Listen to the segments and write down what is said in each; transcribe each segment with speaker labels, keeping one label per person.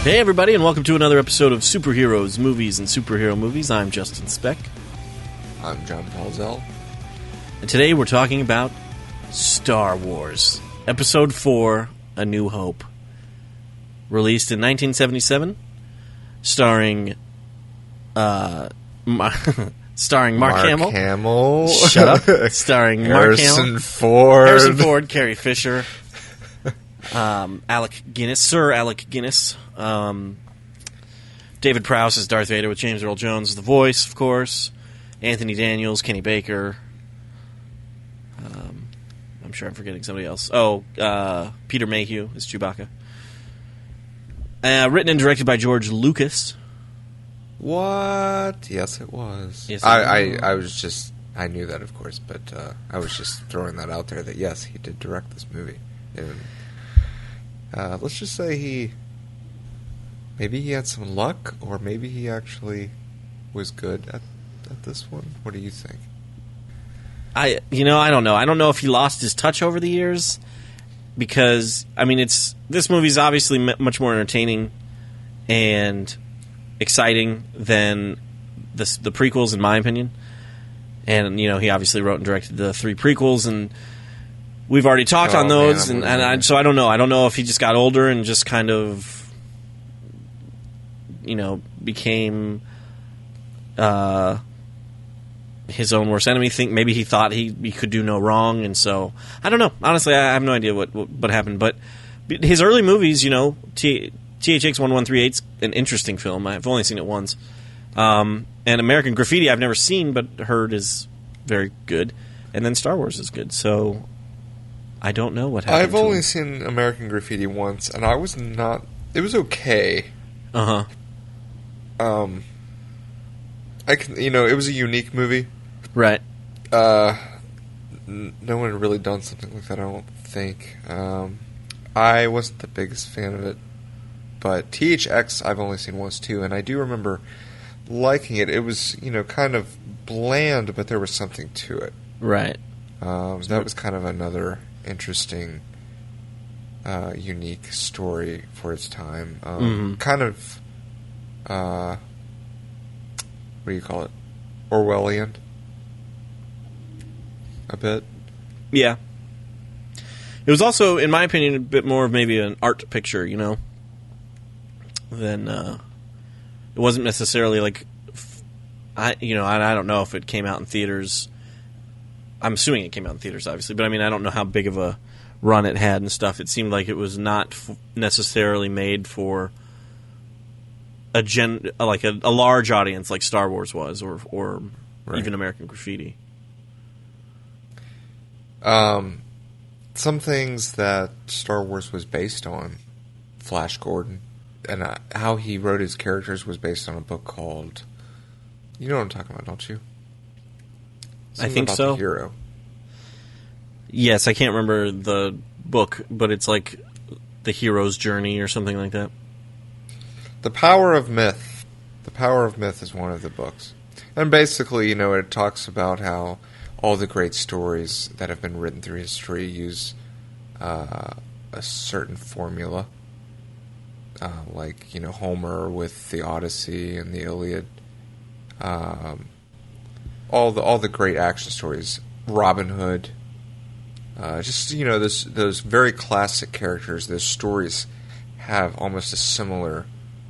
Speaker 1: Hey everybody, and welcome to another episode of Superheroes, Movies, and Superhero Movies. I'm Justin Speck.
Speaker 2: I'm John Paulzell.
Speaker 1: And today we're talking about Star Wars, Episode 4, A New Hope. Released in 1977, starring Mark Hamill.
Speaker 2: Hamill.
Speaker 1: Shut up. Starring Mark Hamill. Harrison Ford, Carrie Fisher. Alec Guinness, Sir Alec Guinness. David Prowse as Darth Vader with James Earl Jones as the voice, of course. Anthony Daniels, Kenny Baker. I'm sure I'm forgetting somebody else. Peter Mayhew as Chewbacca. Written and directed by George Lucas.
Speaker 2: What? Yes, it was.
Speaker 1: Yes,
Speaker 2: I knew that, of course, but I was just throwing that out there that yes, he did direct this movie. And let's just say maybe he had some luck, or maybe he actually was good at this one. What do you think?
Speaker 1: I don't know. I don't know if he lost his touch over the years, because this movie's obviously much more entertaining and exciting than the prequels, in my opinion. And he obviously wrote and directed the 3 prequels, and we've already talked on those. So I don't know. I don't know if he just got older and just kind of became his own worst enemy. Maybe he thought he could do no wrong, and so I don't know. Honestly, I have no idea what happened. But his early movies, THX 1138's an interesting film. I've only seen it once. And American Graffiti I've never seen, but heard is very good. And then Star Wars is good. So I don't know what happened.
Speaker 2: I've only seen American Graffiti once, and I was not. It was okay. It was a unique movie.
Speaker 1: Right.
Speaker 2: No one had really done something like that, I don't think. I wasn't the biggest fan of it. But THX I've only seen once too, and I do remember liking it. It was, kind of bland, but there was something to it.
Speaker 1: Right.
Speaker 2: That was kind of another interesting, unique story for its time. Kind of, what do you call it? Orwellian. A bit.
Speaker 1: Yeah. It was also, in my opinion, a bit more of maybe an art picture, than it wasn't necessarily like I don't know if it came out in theaters. I'm assuming it came out in theaters, obviously, but I don't know how big of a run it had and stuff. It seemed like it was not necessarily made for a large audience like Star Wars was, or right. Even American Graffiti.
Speaker 2: Some things that Star Wars was based on, Flash Gordon, and how he wrote his characters was based on a book called, you know what I'm talking about, don't you?
Speaker 1: I think so.
Speaker 2: The Hero.
Speaker 1: Yes, I can't remember the book, but it's like The Hero's Journey or something like that.
Speaker 2: The Power of Myth. The Power of Myth is one of the books. And basically, it talks about how all the great stories that have been written through history use a certain formula. Like, Homer with the Odyssey and the Iliad. All the great action stories. Robin Hood. Those very classic characters, those stories have almost a similar,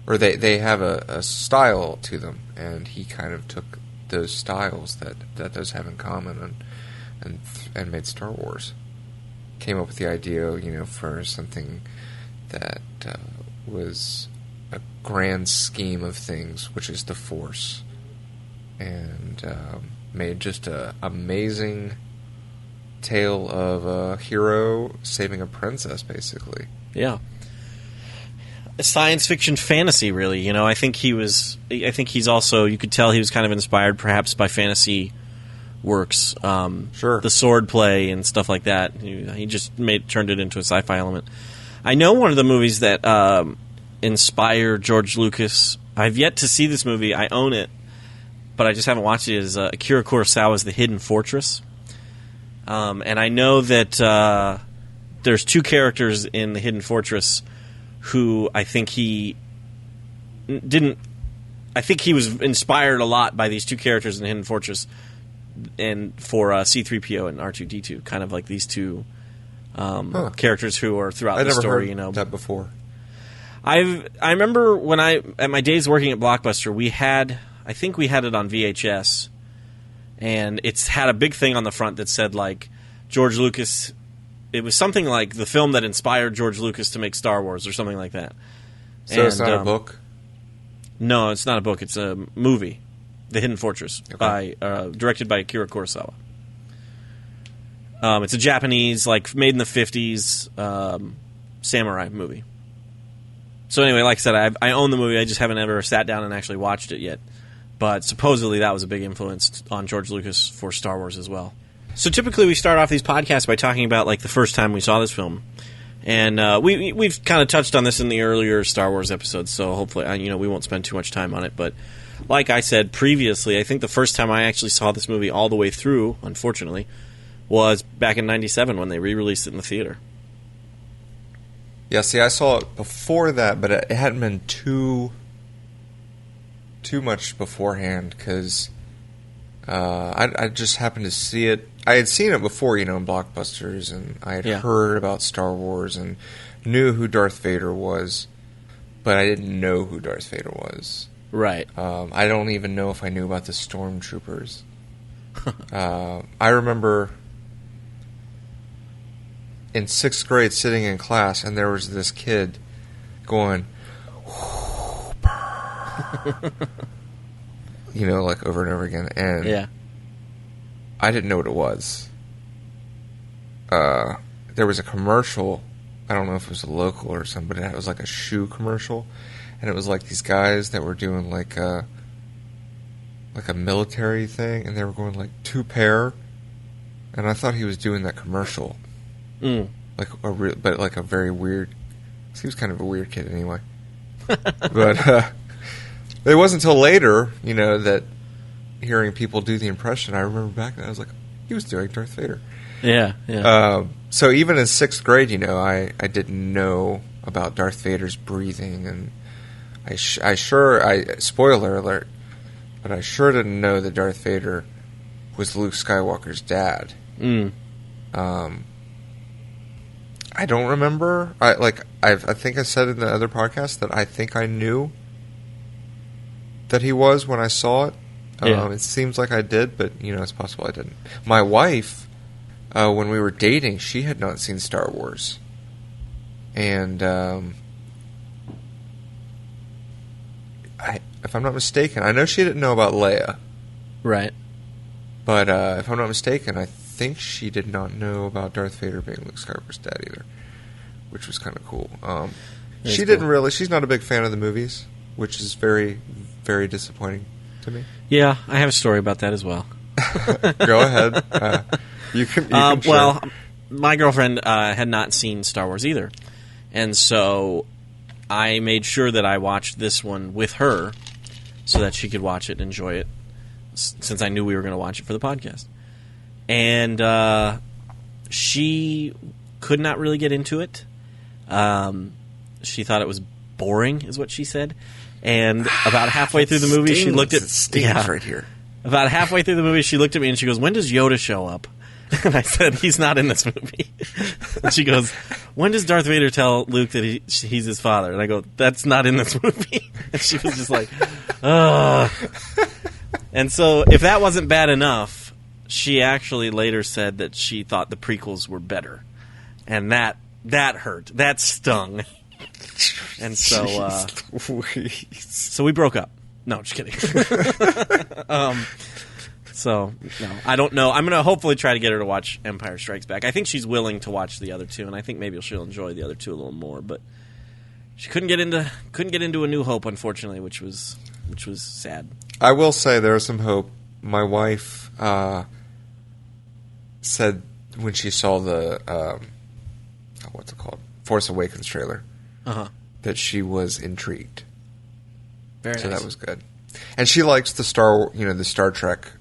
Speaker 2: or they have a style to them, and he kind of took those styles that those have in common and made Star Wars. Came up with the idea, for something that was a grand scheme of things, which is the Force, and made just an amazing tale of a hero saving a princess, basically.
Speaker 1: Yeah. Science fiction fantasy, really. I think he's also, you could tell he was kind of inspired perhaps by fantasy works.
Speaker 2: Sure.
Speaker 1: The sword play and stuff like that. He just turned it into a sci-fi element. I know one of the movies that inspired George Lucas, I've yet to see this movie, I own it, but I just haven't watched it, is Akira Kurosawa's The Hidden Fortress. And I know that there's 2 characters in The Hidden Fortress who I think he didn't. I think he was inspired a lot by these two characters in Hidden Fortress, and for C-3PO and R2-D2, kind of like these two characters who are throughout the story.
Speaker 2: I never heard that before.
Speaker 1: I remember when at my days working at Blockbuster, I think we had it on VHS, and it's had a big thing on the front that said like George Lucas. It was something like the film that inspired George Lucas to make Star Wars or something like that.
Speaker 2: So it's not a book?
Speaker 1: No, it's not a book. It's a movie, The Hidden Fortress, directed by Akira Kurosawa. It's a Japanese, like made in the 50s samurai movie. So anyway, like I said, I own the movie. I just haven't ever sat down and actually watched it yet. But supposedly that was a big influence on George Lucas for Star Wars as well. So typically we start off these podcasts by talking about like the first time we saw this film. And we've kind of touched on this in the earlier Star Wars episodes, so hopefully we won't spend too much time on it. But like I said previously, I think the first time I actually saw this movie all the way through, unfortunately, was back in '97 when they re-released it in the theater.
Speaker 2: Yeah, see, I saw it before that, but it hadn't been too much beforehand because I just happened to see it. I had seen it before, in Blockbusters, and I had heard about Star Wars and knew who Darth Vader was, but I didn't know who Darth Vader was.
Speaker 1: Right.
Speaker 2: I don't even know if I knew about the Stormtroopers. I remember in 6th grade sitting in class, and there was this kid going, like over and over again, and I didn't know what it was. There was a commercial, I don't know if it was a local or something, but it was like a shoe commercial, and it was like these guys that were doing like a military thing, and they were going like 2 pair, and I thought he was doing that commercial. But like a very weird. He was kind of a weird kid anyway. But it wasn't until later, that hearing people do the impression, I remember back then I was like, he was doing Darth Vader.
Speaker 1: Yeah.
Speaker 2: So even in 6th grade, I didn't know about Darth Vader's breathing, and spoiler alert, but I sure didn't know that Darth Vader was Luke Skywalker's dad. I don't remember. I think I said in the other podcast that I think I knew that he was when I saw it. It seems like I did, but it's possible I didn't. My wife, when we were dating, she had not seen Star Wars, and if I'm not mistaken, I know she didn't know about Leia,
Speaker 1: right?
Speaker 2: But if I'm not mistaken, I think she did not know about Darth Vader being Luke Skywalker's dad either, which was kind of cool. She didn't really. She's not a big fan of the movies, which is very, very disappointing to me.
Speaker 1: Yeah, I have a story about that as well.
Speaker 2: Go ahead. You can
Speaker 1: well, my girlfriend had not seen Star Wars either, and so I made sure that I watched this one with her so that she could watch it and enjoy it, since I knew we were going to watch it for the podcast. And she could not really get into it. She thought it was boring, is what she said. And about halfway through the movie, she looked at...
Speaker 2: right here.
Speaker 1: About halfway through the movie, she looked at me and she goes, "When does Yoda show up?" And I said, "He's not in this movie." And she goes, "When does Darth Vader tell Luke that he's his father?" And I go, "That's not in this movie." And she was just like, ugh. And so, if that wasn't bad enough, she actually later said that she thought the prequels were better. And that hurt. That stung. And so, so we broke up. No, just kidding. So, no, I don't know. I'm going to hopefully try to get her to watch Empire Strikes Back. I think she's willing to watch the other two, and I think maybe she'll enjoy the other two a little more. But she couldn't get into A New Hope, unfortunately, which was sad.
Speaker 2: I will say there is some hope. My wife said when she saw the what's it called, Force Awakens trailer, that she was intrigued.
Speaker 1: Very
Speaker 2: so
Speaker 1: nice.
Speaker 2: That was good. And she likes the Star Trek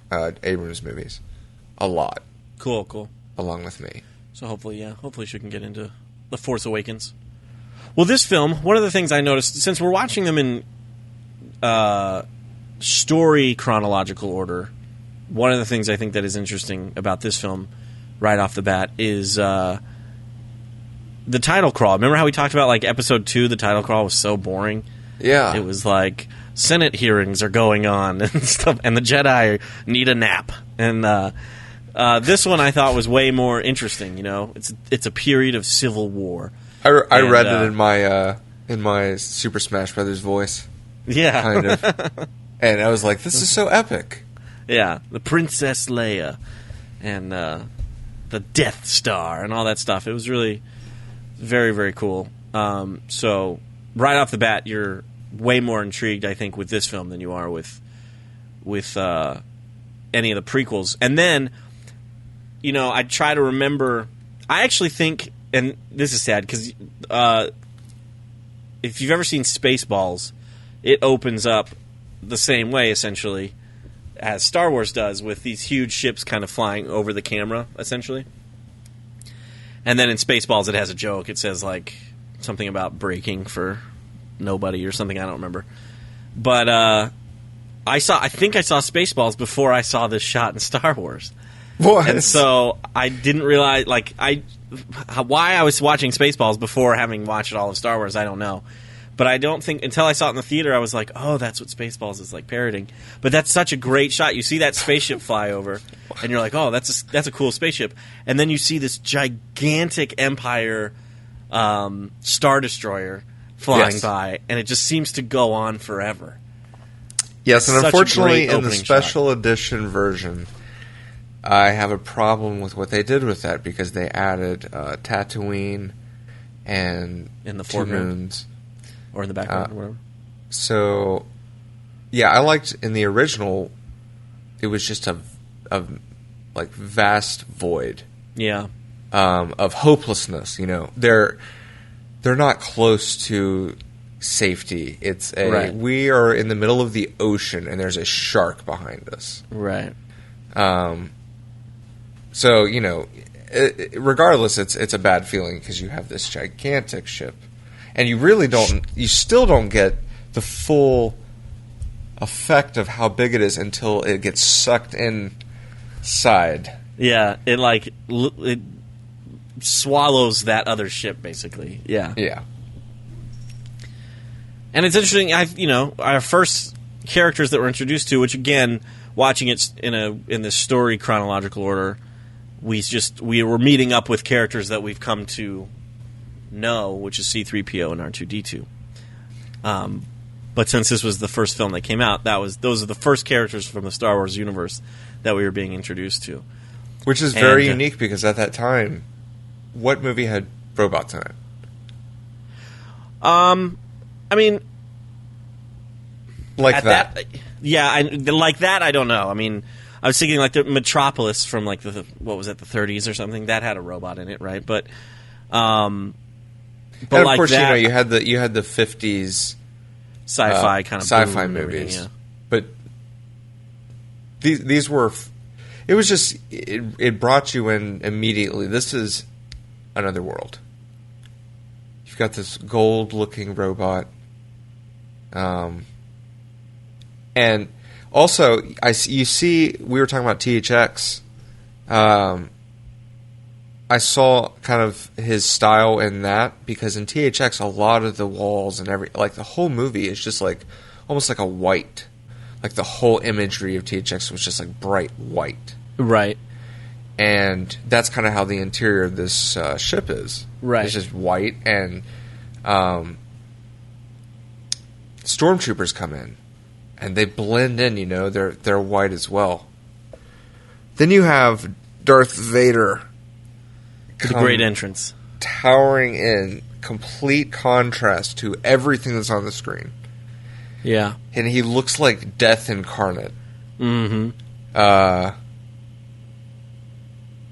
Speaker 2: Abrams movies a lot.
Speaker 1: Cool.
Speaker 2: Along with me.
Speaker 1: So hopefully she can get into The Force Awakens. Well, this film, one of the things I noticed, since we're watching them in story chronological order, one of the things I think that is interesting about this film right off the bat is the title crawl. Remember how we talked about, like, episode 2, the title crawl was so boring?
Speaker 2: Yeah.
Speaker 1: It was like, Senate hearings are going on and stuff, and the Jedi need a nap. And this one I thought was way more interesting, you know? It's a period of civil war.
Speaker 2: I read it in my Super Smash Brothers voice.
Speaker 1: Yeah.
Speaker 2: Kind of. And I was like, this is so epic.
Speaker 1: Yeah, the Princess Leia and the Death Star and all that stuff. It was really very, very cool. So right off the bat, you're way more intrigued, I think, with this film than you are with any of the prequels. And then, you know, I try to remember. I actually think, and this is sad because if you've ever seen Spaceballs, it opens up the same way, essentially, as Star Wars does, with these huge ships kind of flying over the camera, essentially. And then in Spaceballs, it has a joke. It says, like, something about braking for nobody or something. I don't remember. But I think I saw Spaceballs before I saw this shot in Star Wars.
Speaker 2: What?
Speaker 1: And so I didn't realize, like, why I was watching Spaceballs before having watched all of Star Wars, I don't know. But I don't think, until I saw it in the theater, I was like, oh, that's what Spaceballs is like parodying. But that's such a great shot. You see that spaceship fly over, and you're like, oh, that's a cool spaceship. And then you see this gigantic Empire Star Destroyer flying by, and it just seems to go on forever.
Speaker 2: Yes, and unfortunately, in the special
Speaker 1: shot.
Speaker 2: edition version, I have a problem with what they did with that, because they added Tatooine and
Speaker 1: in the
Speaker 2: 2 moons.
Speaker 1: Or in the background, or whatever.
Speaker 2: So, yeah, I liked in the original, it was just a like vast void.
Speaker 1: Yeah.
Speaker 2: Of hopelessness. You know, they're not close to safety. It's we are in the middle of the ocean, and there's a shark behind us.
Speaker 1: Right.
Speaker 2: So, you know, regardless, it's a bad feeling because you have this gigantic ship. And you still don't get the full effect of how big it is until it gets sucked inside.
Speaker 1: Yeah, it swallows that other ship, basically. Yeah.
Speaker 2: Yeah.
Speaker 1: And it's interesting, our first characters that we're introduced to, which again, watching it in this story chronological order, we were meeting up with characters that we've come to know, which is C-3PO and R2-D2. But since this was the first film that came out, those are the first characters from the Star Wars universe that we were being introduced to.
Speaker 2: Which is very unique, because at that time, what movie had robots in it?
Speaker 1: I mean,
Speaker 2: like that.
Speaker 1: Like that. I don't know. I mean, I was thinking like the Metropolis from like the 30s or something, that had a robot in it, right? But
Speaker 2: and of
Speaker 1: like
Speaker 2: course,
Speaker 1: that,
Speaker 2: you had the 50s
Speaker 1: sci-fi kind of
Speaker 2: sci-fi movies,
Speaker 1: yeah.
Speaker 2: But these were. It was just it brought you in immediately. This is another world. You've got this gold-looking robot, and also you see we were talking about THX. I saw kind of his style in that, because in THX a lot of the walls and the whole movie is just like almost like a white. Like the whole imagery of THX was just like bright white.
Speaker 1: Right.
Speaker 2: And that's kind of how the interior of this ship is.
Speaker 1: Right.
Speaker 2: It's just white, and stormtroopers come in, and they blend in. You know, they're white as well. Then you have Darth Vader.
Speaker 1: The great entrance.
Speaker 2: Towering in complete contrast to everything that's on the screen.
Speaker 1: Yeah.
Speaker 2: And he looks like death incarnate.
Speaker 1: Mm-hmm.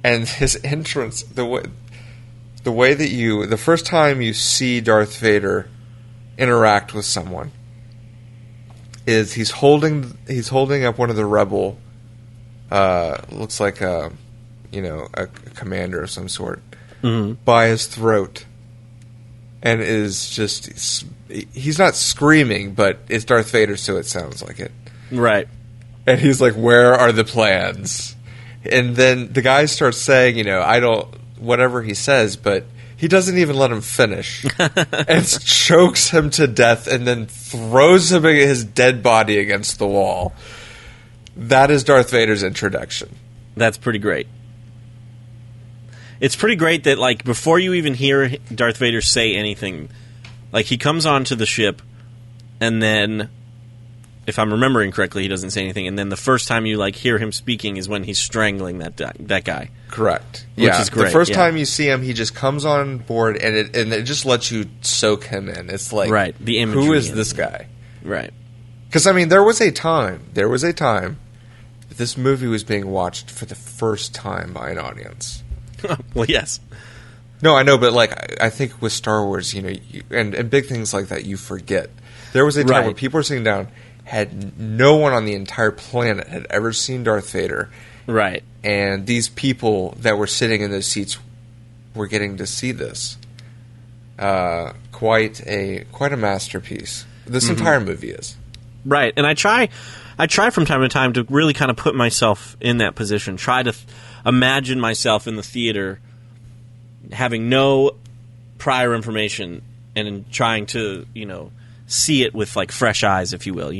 Speaker 2: And his entrance, the way that the first time you see Darth Vader interact with someone is he's holding up one of the rebel, looks like a commander of some sort,
Speaker 1: mm-hmm.
Speaker 2: by his throat. and is just, he's not screaming, but it's Darth Vader, so it sounds like it.
Speaker 1: Right.
Speaker 2: And he's like, where are the plans? And then the guy starts saying, whatever he says, but he doesn't even let him finish. And chokes him to death and then throws him his dead body against the wall. That is Darth Vader's introduction.
Speaker 1: That's pretty great. It's pretty great that, like, before you even hear Darth Vader say anything, like, he comes onto the ship, and then, if I'm remembering correctly, he doesn't say anything, and then the first time you, like, hear him speaking is when he's strangling that guy.
Speaker 2: Correct.
Speaker 1: Which is great.
Speaker 2: The first time you see him, he just comes on board, and it just lets you soak him in. It's like,
Speaker 1: right, the imagery,
Speaker 2: who is this guy?
Speaker 1: Right.
Speaker 2: Because, I mean, there was a time that this movie was being watched for the first time by an audience.
Speaker 1: Well, yes.
Speaker 2: No, I know, but like I think with Star Wars, and big things like that, you forget. There was a time when people were sitting down, had no one on the entire planet had ever seen Darth Vader,
Speaker 1: right?
Speaker 2: And these people that were sitting in those seats were getting to see this. Quite a masterpiece. This entire movie is.
Speaker 1: Right, and I try from time to time to really kind of put myself in that position. Try to imagine myself in the theater, having no prior information, and trying to, see it with, like, fresh eyes, if you will,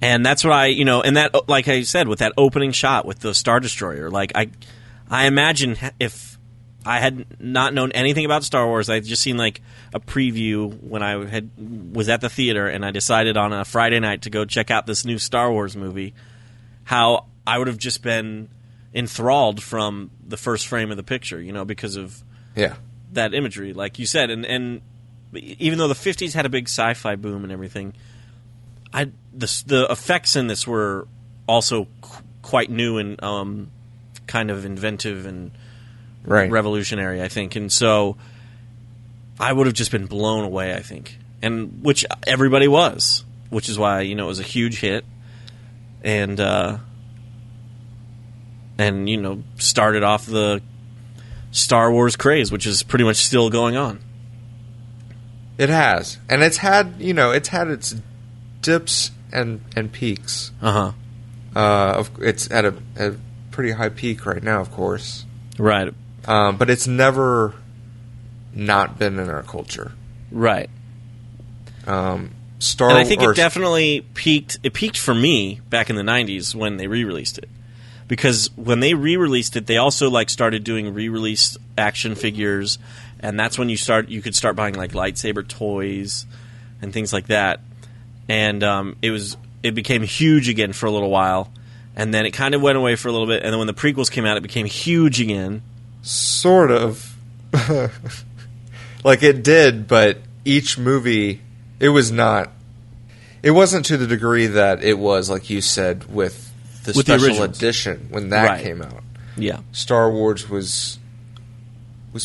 Speaker 1: And that's what and that, like I said, with that opening shot with the Star Destroyer, like, I imagine if I had not known anything about Star Wars, I'd just seen, like, a preview when I was at the theater, and I decided on a Friday night to go check out this new Star Wars movie, how I would have just been enthralled from the first frame of the picture, because of that imagery, like you said. And even though the 50s had a big sci-fi boom and everything, the effects in this were also quite new and kind of inventive and revolutionary, I think. And so I would have just been blown away, I think. And which everybody was, which is why, it was a huge hit. And started off the Star Wars craze, which is pretty much still going on.
Speaker 2: It has. And it's had its dips and peaks. It's at a pretty high peak right now, of course.
Speaker 1: Right.
Speaker 2: But it's never not been in our culture.
Speaker 1: Right.
Speaker 2: And
Speaker 1: I think it definitely peaked. It peaked for me back in the 90s when they re-released it. Because when they re-released it, they also, like, started doing re-release action figures, and that's when you could start buying, like, lightsaber toys and things like that. And it became huge again for a little while, and then it kind of went away for a little bit, and then when the prequels came out, it became huge again.
Speaker 2: Sort of. Like, it did, but each movie, it wasn't to the degree that it was, like you said, with the special edition when that came out.
Speaker 1: Yeah, Star
Speaker 2: Wars was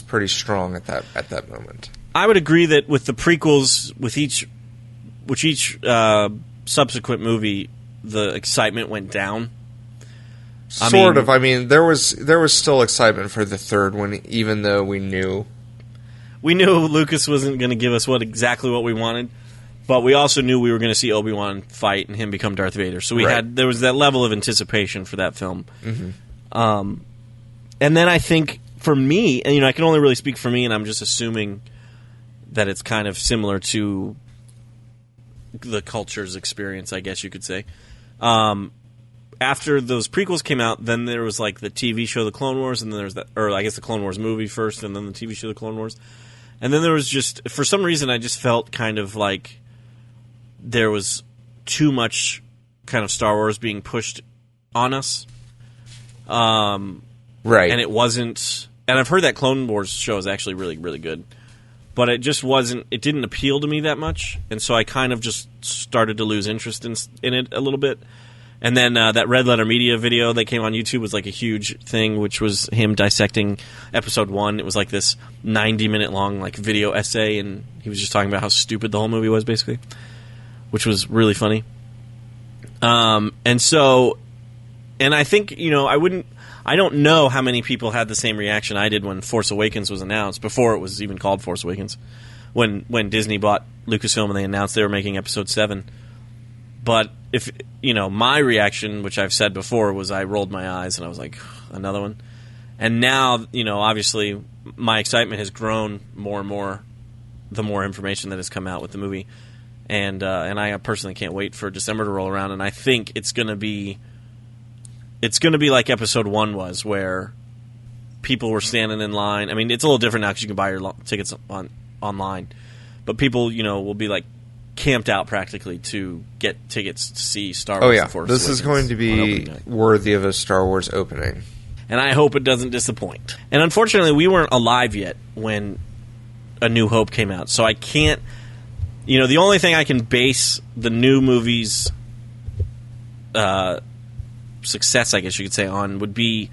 Speaker 2: pretty strong at that moment.
Speaker 1: I would agree that with the prequels, with each subsequent movie, the excitement went down.
Speaker 2: Sort of. I mean, there was still excitement for the third one, even though we knew Lucas wasn't going to give us exactly what we wanted. But we also knew we were going to see Obi-Wan fight and him become Darth Vader. So there was that level of anticipation for that film. Mm-hmm. And then I think for me, and I can only really speak for me, and I'm just assuming that it's kind of similar to the culture's experience, I guess you could say. After those prequels came out, then there was, like, the TV show The Clone Wars, and then there's the Clone Wars movie first, and then the TV show The Clone Wars. And then there was just, for some reason, I just felt kind of like there was too much kind of Star Wars being pushed on us. Right.
Speaker 1: And it wasn't... And I've heard that Clone Wars show is actually really, really good. But it just wasn't... It didn't appeal to me that much. And so I kind of just started to lose interest in it a little bit. And then that Red Letter Media video that came on YouTube was like a huge thing, which was him dissecting Episode 1. It was like this 90-minute long like video essay, and he was just talking about how stupid the whole movie was, basically, which was really funny. And so And I think, I don't know how many people had the same reaction I did when Force Awakens was announced, before it was even called Force Awakens, when Disney bought Lucasfilm and they announced they were making Episode 7. But if, my reaction, which I've said before, was I rolled my eyes and I was like, another one. And now, obviously my excitement has grown more and more the more information that has come out with the movie. And I personally can't wait for December to roll around, and I think it's going to be like Episode 1 was, where people were standing in line. I mean, it's a little different now because you can buy your tickets online. But people, will be like camped out practically to get tickets to see Star Wars.
Speaker 2: Oh, yeah.
Speaker 1: The Force
Speaker 2: This
Speaker 1: Awakens
Speaker 2: is going to be worthy of a Star Wars opening.
Speaker 1: And I hope it doesn't disappoint. And unfortunately, we weren't alive yet when A New Hope came out. So I can't... the only thing I can base the new movie's success, I guess you could say, on would be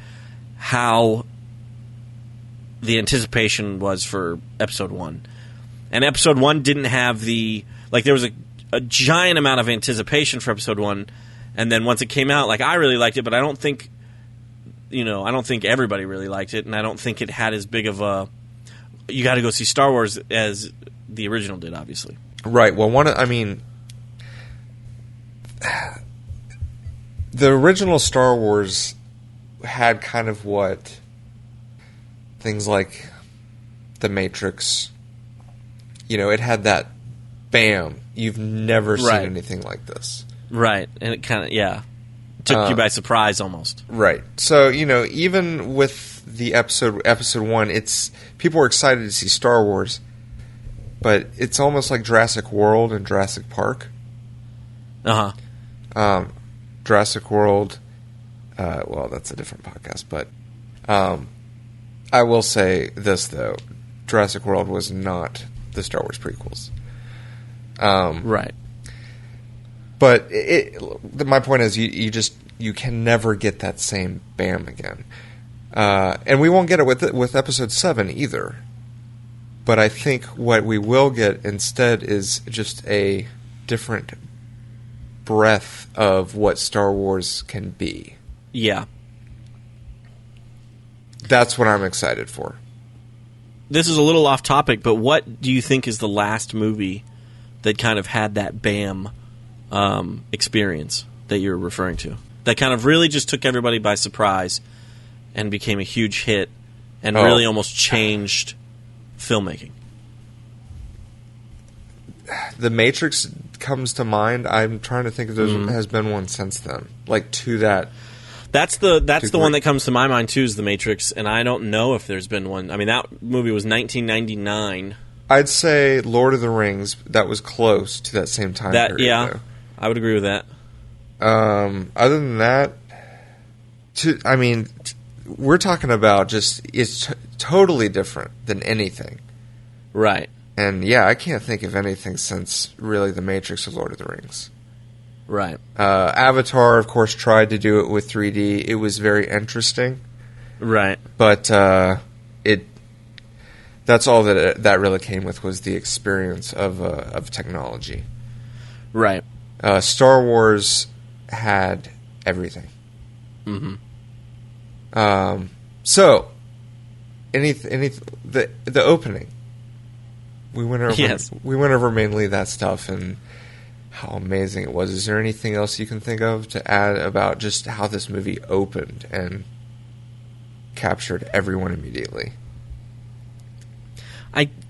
Speaker 1: how the anticipation was for Episode 1. And Episode 1 didn't have the... Like, there was a giant amount of anticipation for Episode 1, and then once it came out, like, I really liked it, but I don't think... I don't think everybody really liked it, and I don't think it had as big of a... You got to go see Star Wars as the original did, obviously.
Speaker 2: Right. Well, the original Star Wars had kind of what things like The Matrix, it had that bam, you've never seen anything like this.
Speaker 1: Right. And it kind of, took you by surprise almost.
Speaker 2: Right. So, even with the episode 1, people were excited to see Star Wars, but it's almost like Jurassic World and Jurassic Park. Jurassic World, well, that's a different podcast, but I will say this, though. Jurassic World was not the Star Wars prequels.
Speaker 1: Right.
Speaker 2: But my point is, you can never get that same bam again. And we won't get it with Episode 7 either. But I think what we will get instead is just a different breadth of what Star Wars can be.
Speaker 1: Yeah.
Speaker 2: That's what I'm excited for.
Speaker 1: This is a little off topic, but what do you think is the last movie that kind of had that bam experience that you're referring to? That kind of really just took everybody by surprise and became a huge hit and really almost changed filmmaking.
Speaker 2: The Matrix comes to mind. I'm trying to think if there has been one since then. Like, to that...
Speaker 1: That's the one that comes to my mind, too, is The Matrix, and I don't know if there's been one. I mean, that movie was 1999.
Speaker 2: I'd say Lord of the Rings, that was close to that same time period.
Speaker 1: Yeah,
Speaker 2: though.
Speaker 1: I would agree with that.
Speaker 2: Other than that, we're talking about it's totally different than anything.
Speaker 1: Right.
Speaker 2: And, yeah, I can't think of anything since, really, The Matrix or Lord of the Rings.
Speaker 1: Right.
Speaker 2: Avatar, of course, tried to do it with 3D. It was very interesting.
Speaker 1: Right.
Speaker 2: But that's all that really came with, was the experience of technology.
Speaker 1: Right.
Speaker 2: Star Wars had everything.
Speaker 1: Mm-hmm.
Speaker 2: So, the opening. We went over mainly that stuff and how amazing it was. Is there anything else you can think of to add about just how this movie opened and captured everyone immediately?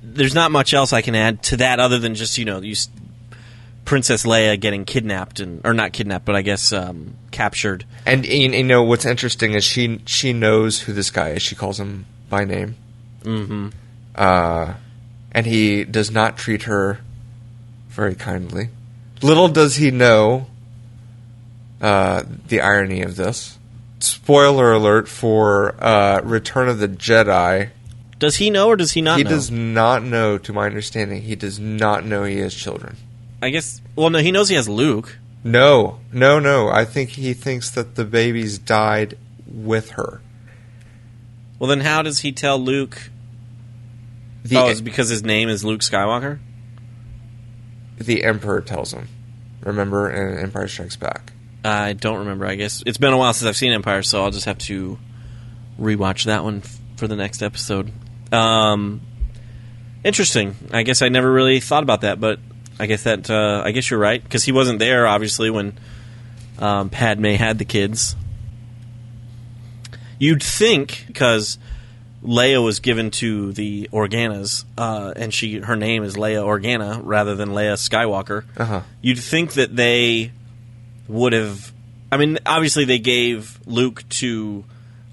Speaker 1: There's not much else I can add to that other than just, Princess Leia getting kidnapped, or not kidnapped, but I guess captured.
Speaker 2: And what's interesting is she knows who this guy is. She calls him by name.
Speaker 1: Mm-hmm.
Speaker 2: And he does not treat her very kindly. Little does he know the irony of this. Spoiler alert for Return of the Jedi.
Speaker 1: Does he know or does he not know?
Speaker 2: He does not know, to my understanding. He does not know he has children.
Speaker 1: I guess... Well, no, he knows he has Luke.
Speaker 2: No. I think he thinks that the babies died with her.
Speaker 1: Well, then how does he tell Luke... it's because his name is Luke Skywalker?
Speaker 2: The Emperor tells him. Remember, in Empire Strikes Back.
Speaker 1: I don't remember. I guess it's been a while since I've seen Empire, so I'll just have to rewatch that one for the next episode. Interesting. I guess I never really thought about that, but I guess you're right, because he wasn't there, obviously, when Padme had the kids. You'd think, because Leia was given to the Organas, and her name is Leia Organa rather than Leia Skywalker. You'd think that they would have. I mean, obviously they gave Luke to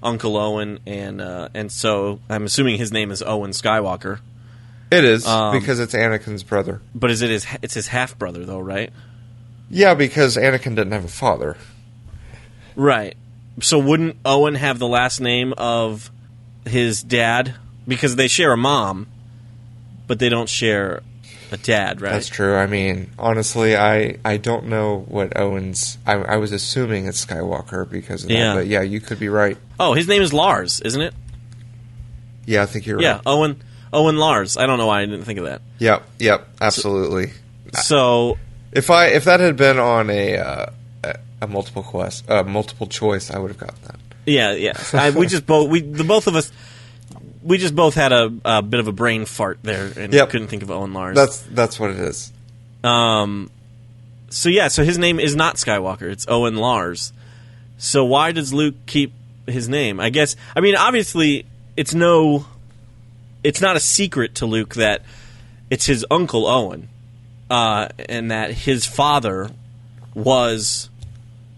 Speaker 1: Uncle Owen, and so I'm assuming his name is Owen Skywalker.
Speaker 2: It is, because it's Anakin's brother.
Speaker 1: But it's his half brother, though, right?
Speaker 2: Yeah, because Anakin didn't have a father.
Speaker 1: Right. So wouldn't Owen have the last name of his dad? Because they share a mom, but they don't share a dad, right?
Speaker 2: That's true. I mean, honestly, I don't know what Owen's... I was assuming it's Skywalker because of that, but yeah, you could be right.
Speaker 1: Oh, his name is Lars, isn't it?
Speaker 2: Yeah, I think you're right.
Speaker 1: Yeah, Owen Lars. I don't know why I didn't think of that.
Speaker 2: Yep, absolutely.
Speaker 1: So...
Speaker 2: If that had been on a multiple choice, I would have gotten that.
Speaker 1: Yeah. We just both had a bit of a brain fart there and couldn't think of Owen Lars.
Speaker 2: That's what it is.
Speaker 1: So his name is not Skywalker. It's Owen Lars. So why does Luke keep his name? I guess. I mean, obviously, it's not a secret to Luke that it's his uncle Owen, and that his father was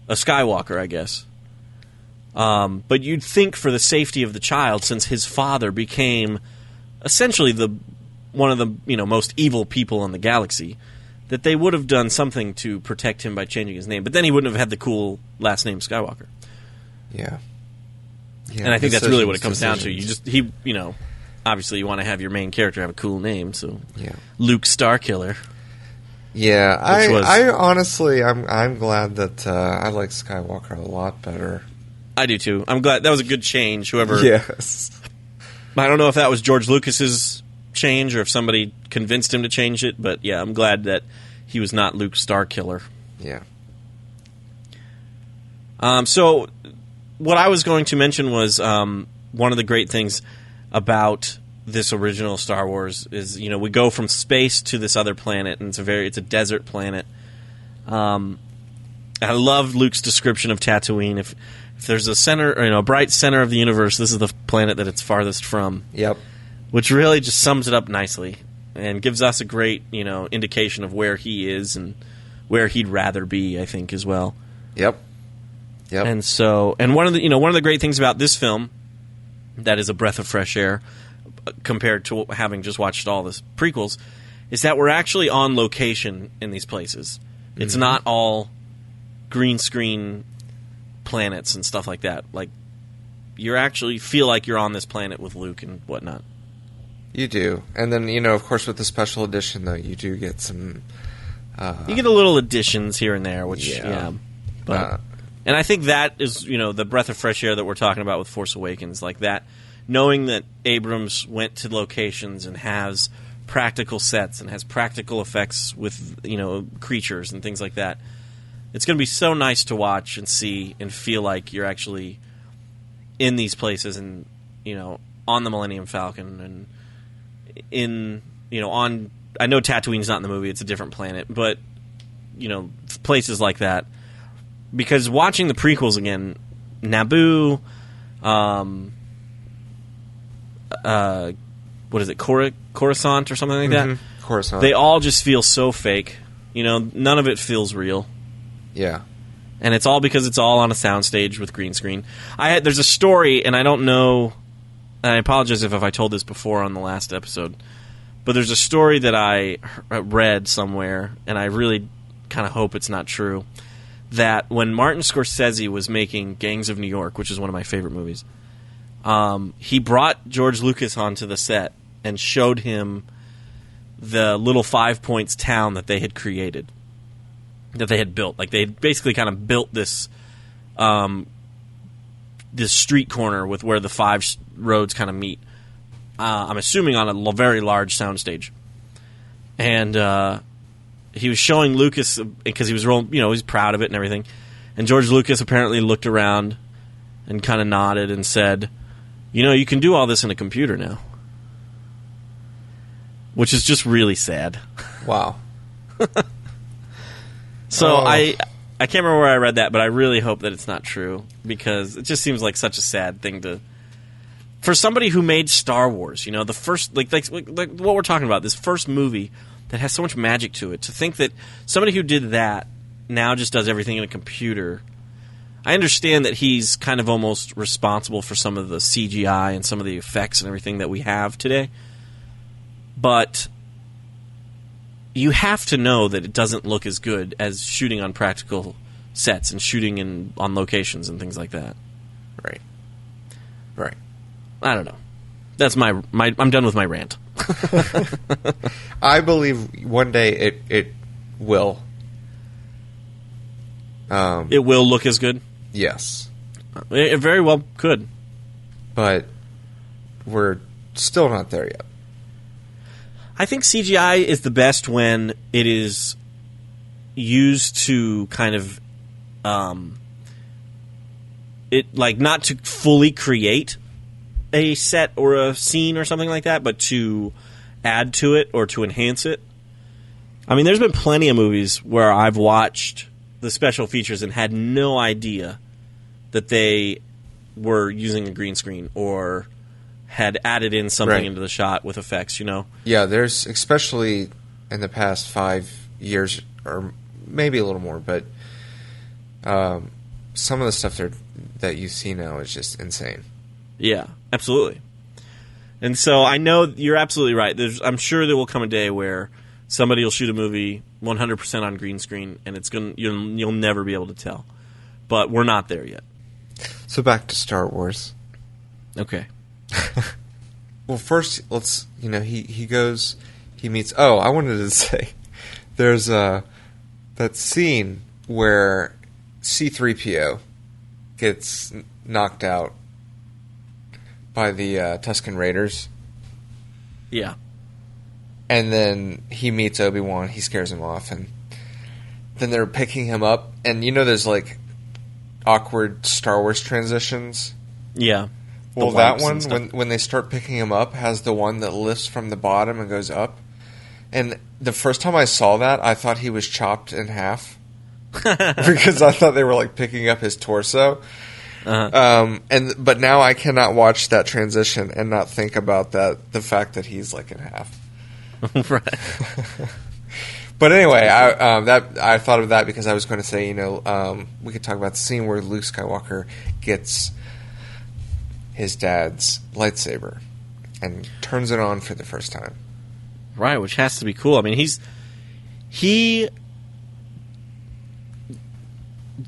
Speaker 1: a Skywalker, I guess. But you'd think for the safety of the child, since his father became essentially one of the most evil people in the galaxy, that they would have done something to protect him by changing his name. But then he wouldn't have had the cool last name Skywalker.
Speaker 2: Yeah.
Speaker 1: And I think that's really what it comes down to. Obviously you want to have your main character have a cool name, so Luke Starkiller.
Speaker 2: Yeah, I honestly, I'm glad that I like Skywalker a lot better.
Speaker 1: I do too. I'm glad that was a good change. Whoever,
Speaker 2: yes,
Speaker 1: I don't know if that was George Lucas's change or if somebody convinced him to change it, but yeah, I'm glad that he was not Luke Starkiller.
Speaker 2: Yeah.
Speaker 1: So what I was going to mention was one of the great things about this original Star Wars is, we go from space to this other planet, and it's a desert planet. I love Luke's description of Tatooine. If there's a center, a bright center of the universe, this is the planet that it's farthest from.
Speaker 2: Yep.
Speaker 1: Which really just sums it up nicely and gives us a great, indication of where he is and where he'd rather be, I think, as well.
Speaker 2: Yep.
Speaker 1: And so, one of the great things about this film that is a breath of fresh air compared to having just watched all the prequels is that we're actually on location in these places. Mm-hmm. It's not all green screen planets and stuff like that. Like, you actually feel like you're on this planet with Luke and whatnot. You
Speaker 2: do. And then, of course, with the special edition, though, you do get some...
Speaker 1: you get a little additions here and there, which, but... and I think that is, the breath of fresh air that we're talking about with Force Awakens. Like that, knowing that Abrams went to locations and has practical sets and has practical effects with, creatures and things like that. It's going to be so nice to watch and see and feel like you're actually in these places and, on the Millennium Falcon and on... I know Tatooine's not in the movie, it's a different planet, but, places like that. Because watching the prequels again, Naboo, what is it, Coruscant or something like that?
Speaker 2: Coruscant.
Speaker 1: They all just feel so fake. None of it feels real.
Speaker 2: Yeah.
Speaker 1: And it's all because it's all on a soundstage with green screen. There's a story, and I don't know, and I apologize if I told this before on the last episode, but there's a story that I read somewhere, and I really kind of hope it's not true, that when Martin Scorsese was making Gangs of New York, which is one of my favorite movies, he brought George Lucas onto the set and showed him the little 5 Points town that they had created, that they had built. Like, they had basically kind of built this this street corner with where the five roads kind of meet. I'm assuming on a very large soundstage. And he was showing Lucas, because he was rolling, he's proud of it and everything. And George Lucas apparently looked around and kind of nodded and said, you can do all this in a computer now. Which is just really sad.
Speaker 2: Wow.
Speaker 1: So I can't remember where I read that, but I really hope that it's not true, because it just seems like such a sad thing to... For somebody who made Star Wars, the first... Like what we're talking about, this first movie that has so much magic to it, to think that somebody who did that now just does everything in a computer... I understand that he's kind of almost responsible for some of the CGI and some of the effects and everything that we have today. But you have to know that it doesn't look as good as shooting on practical sets and shooting on locations and things like that.
Speaker 2: Right.
Speaker 1: I don't know. That's my I'm done with my rant.
Speaker 2: I believe one day it will.
Speaker 1: It will look as good?
Speaker 2: Yes.
Speaker 1: It very well could.
Speaker 2: But we're still not there yet.
Speaker 1: I think CGI is the best when it is used to kind of not to fully create a set or a scene or something like that, but to add to it or to enhance it. I mean, there's been plenty of movies where I've watched the special features and had no idea that they were using a green screen or had added in something into the shot with effects,
Speaker 2: Yeah, there's, especially in the past 5 years, or maybe a little more, but some of the stuff that you see now is just insane.
Speaker 1: Yeah, absolutely. And so I know you're absolutely right. I'm sure there will come a day where somebody will shoot a movie 100% on green screen, and you'll never be able to tell. But we're not there yet.
Speaker 2: So back to Star Wars.
Speaker 1: Okay.
Speaker 2: Well, first, let's, he goes, he meets, I wanted to say, there's that scene where C-3PO gets knocked out by the Tusken Raiders.
Speaker 1: Yeah.
Speaker 2: And then he meets Obi-Wan, he scares him off, and then they're picking him up, and there's, awkward Star Wars transitions.
Speaker 1: Yeah.
Speaker 2: Well, that one, when they start picking him up, has the one that lifts from the bottom and goes up. And the first time I saw that, I thought he was chopped in half. Because I thought they were, picking up his torso.
Speaker 1: Uh-huh.
Speaker 2: But now I cannot watch that transition and not think about the fact that he's, in half.
Speaker 1: Right.
Speaker 2: But anyway, I thought of that because I was going to say, we could talk about the scene where Luke Skywalker gets his dad's lightsaber and turns it on for the first time.
Speaker 1: Right, which has to be cool. I mean,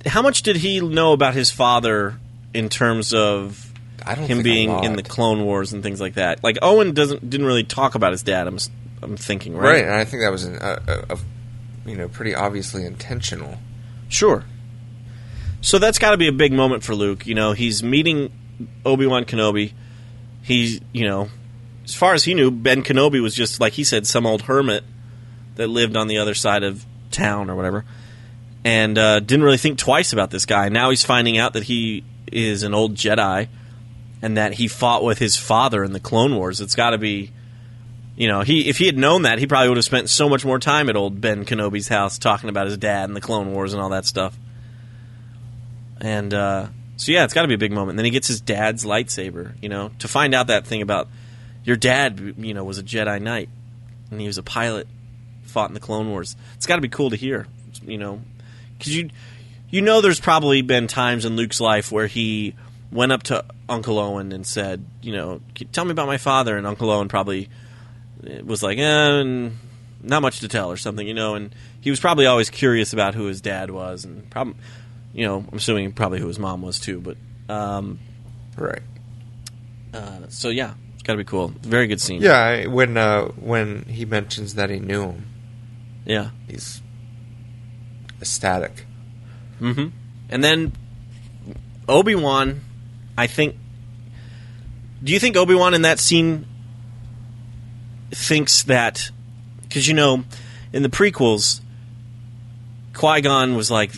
Speaker 1: how much did he know about his father in terms of him being in the Clone Wars and things like that? Owen didn't really talk about his dad. I'm thinking, right?
Speaker 2: Right, and I think that was pretty obviously intentional.
Speaker 1: Sure. So that's got to be a big moment for Luke. He's meeting Obi-Wan Kenobi. He's, as far as he knew, Ben Kenobi was just, like he said, some old hermit that lived on the other side of town or whatever, and didn't really think twice about this guy. Now he's finding out that he is an old Jedi and that he fought with his father in the Clone Wars. It's got to be... if he had known that, he probably would have spent so much more time at old Ben Kenobi's house talking about his dad and the Clone Wars and all that stuff. And, so yeah, it's got to be a big moment. And then he gets his dad's lightsaber, to find out that thing about your dad, was a Jedi Knight, and he was a pilot, fought in the Clone Wars. It's got to be cool to hear, because there's probably been times in Luke's life where he went up to Uncle Owen and said, tell me about my father, and Uncle Owen probably... It was like, not much to tell or something, and he was probably always curious about who his dad was, and probably, I'm assuming probably who his mom was too, but,
Speaker 2: right.
Speaker 1: So yeah, it's gotta be cool. Very good scene.
Speaker 2: Yeah, when he mentions that he knew him,
Speaker 1: yeah,
Speaker 2: he's ecstatic.
Speaker 1: Mm-hmm. And then Obi-Wan, I think. Do you think Obi-Wan in that scene thinks that, because in the prequels, Qui-Gon was like,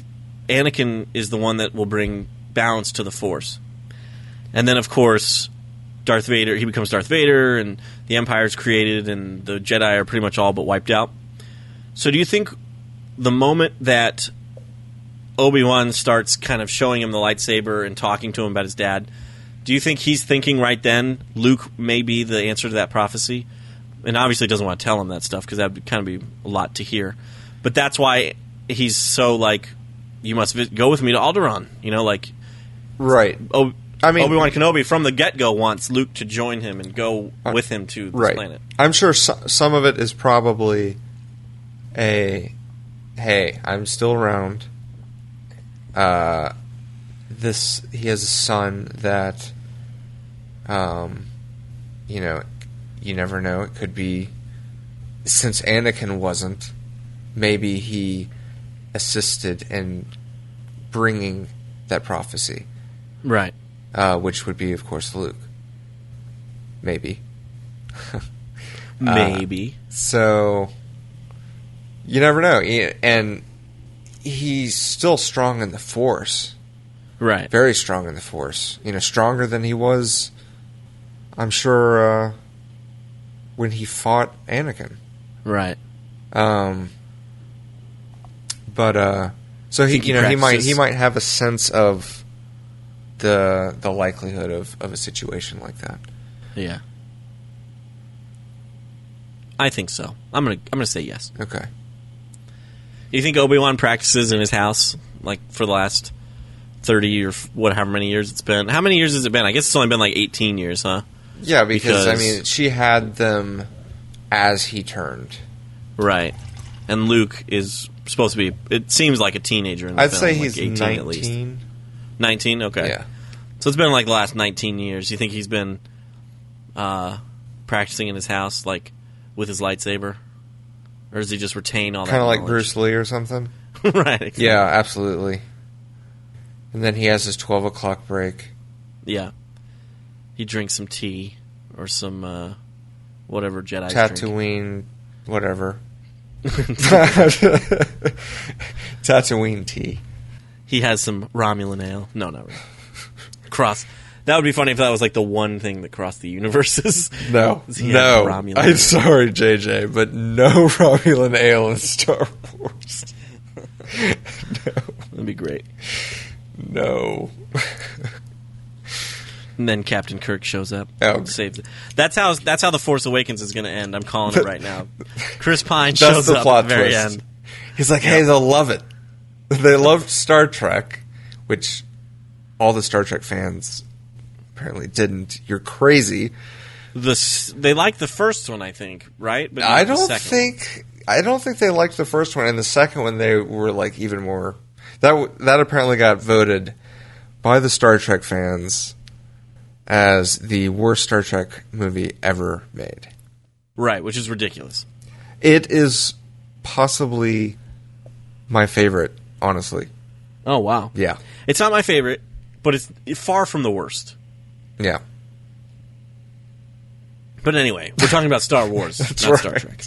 Speaker 1: Anakin is the one that will bring balance to the Force. And then, of course, Darth Vader, he becomes Darth Vader, and the Empire's created, and the Jedi are pretty much all but wiped out. So do you think the moment that Obi-Wan starts kind of showing him the lightsaber and talking to him about his dad, do you think he's thinking right then Luke may be the answer to that prophecy? And obviously doesn't want to tell him that stuff because that would kind of be a lot to hear. But that's why he's so like, you must go with me to Alderaan. You know, like...
Speaker 2: Right.
Speaker 1: Obi-Wan Kenobi from the get-go wants Luke to join him and go with him to this planet.
Speaker 2: I'm sure some of it is probably hey, I'm still around. He has a son that, you know, you never know. It could be, since Anakin wasn't, maybe he assisted in bringing that prophecy.
Speaker 1: Right.
Speaker 2: Which would be, of course, Luke. Maybe.
Speaker 1: Maybe.
Speaker 2: So, you never know. And he's still strong in the Force.
Speaker 1: Right.
Speaker 2: Very strong in the Force. You know, stronger than he was, I'm sure, when he fought Anakin.
Speaker 1: Right.
Speaker 2: So he might have a sense of the likelihood of a situation like that.
Speaker 1: Yeah. I think so. I'm gonna say yes.
Speaker 2: Okay.
Speaker 1: Do you think Obi-Wan practices in his house, like, for the last 30 or however many years it's been? How many years has it been? I guess it's only been like 18 years, huh?
Speaker 2: Yeah, because I mean, she had them as he turned.
Speaker 1: Right. And Luke is supposed to be, it seems like a teenager in the
Speaker 2: I'd
Speaker 1: film.
Speaker 2: say he's
Speaker 1: like 18
Speaker 2: 19.
Speaker 1: at least. 19? Okay.
Speaker 2: Yeah.
Speaker 1: So it's been like the last 19 years. You think he's been practicing in his house, like, with his lightsaber? Or does he just retain all that
Speaker 2: kind of like
Speaker 1: knowledge?
Speaker 2: Bruce Lee or something?
Speaker 1: Right. Exactly.
Speaker 2: Yeah, absolutely. And then he has his 12 o'clock break.
Speaker 1: Yeah. He drinks some tea or some whatever Jedi
Speaker 2: Tatooine, whatever. Tatooine tea.
Speaker 1: He has some Romulan ale. No, not really. That would be funny if that was like the one thing that crossed the universes.
Speaker 2: No.
Speaker 1: Romulan
Speaker 2: I'm sorry, JJ, but no Romulan ale in Star Wars. No.
Speaker 1: That'd be great.
Speaker 2: No.
Speaker 1: And then Captain Kirk shows up, saves it. That's how The Force Awakens is going to end. I'm calling it right now. Chris Pine shows up at the very end.
Speaker 2: He's like, hey, they'll love it. They loved Star Trek, which all the Star Trek fans apparently didn't. You're crazy.
Speaker 1: They liked the first one, I think, right? But
Speaker 2: I don't think they liked the first one, and the second one they were like even more. That apparently got voted by the Star Trek fans as the worst Star Trek movie ever made.
Speaker 1: Right, which is ridiculous.
Speaker 2: It is possibly my favorite, honestly.
Speaker 1: Oh, wow.
Speaker 2: Yeah.
Speaker 1: It's not my favorite, but it's far from the worst.
Speaker 2: Yeah.
Speaker 1: But anyway, we're talking about Star Wars, not
Speaker 2: right.
Speaker 1: Star Trek.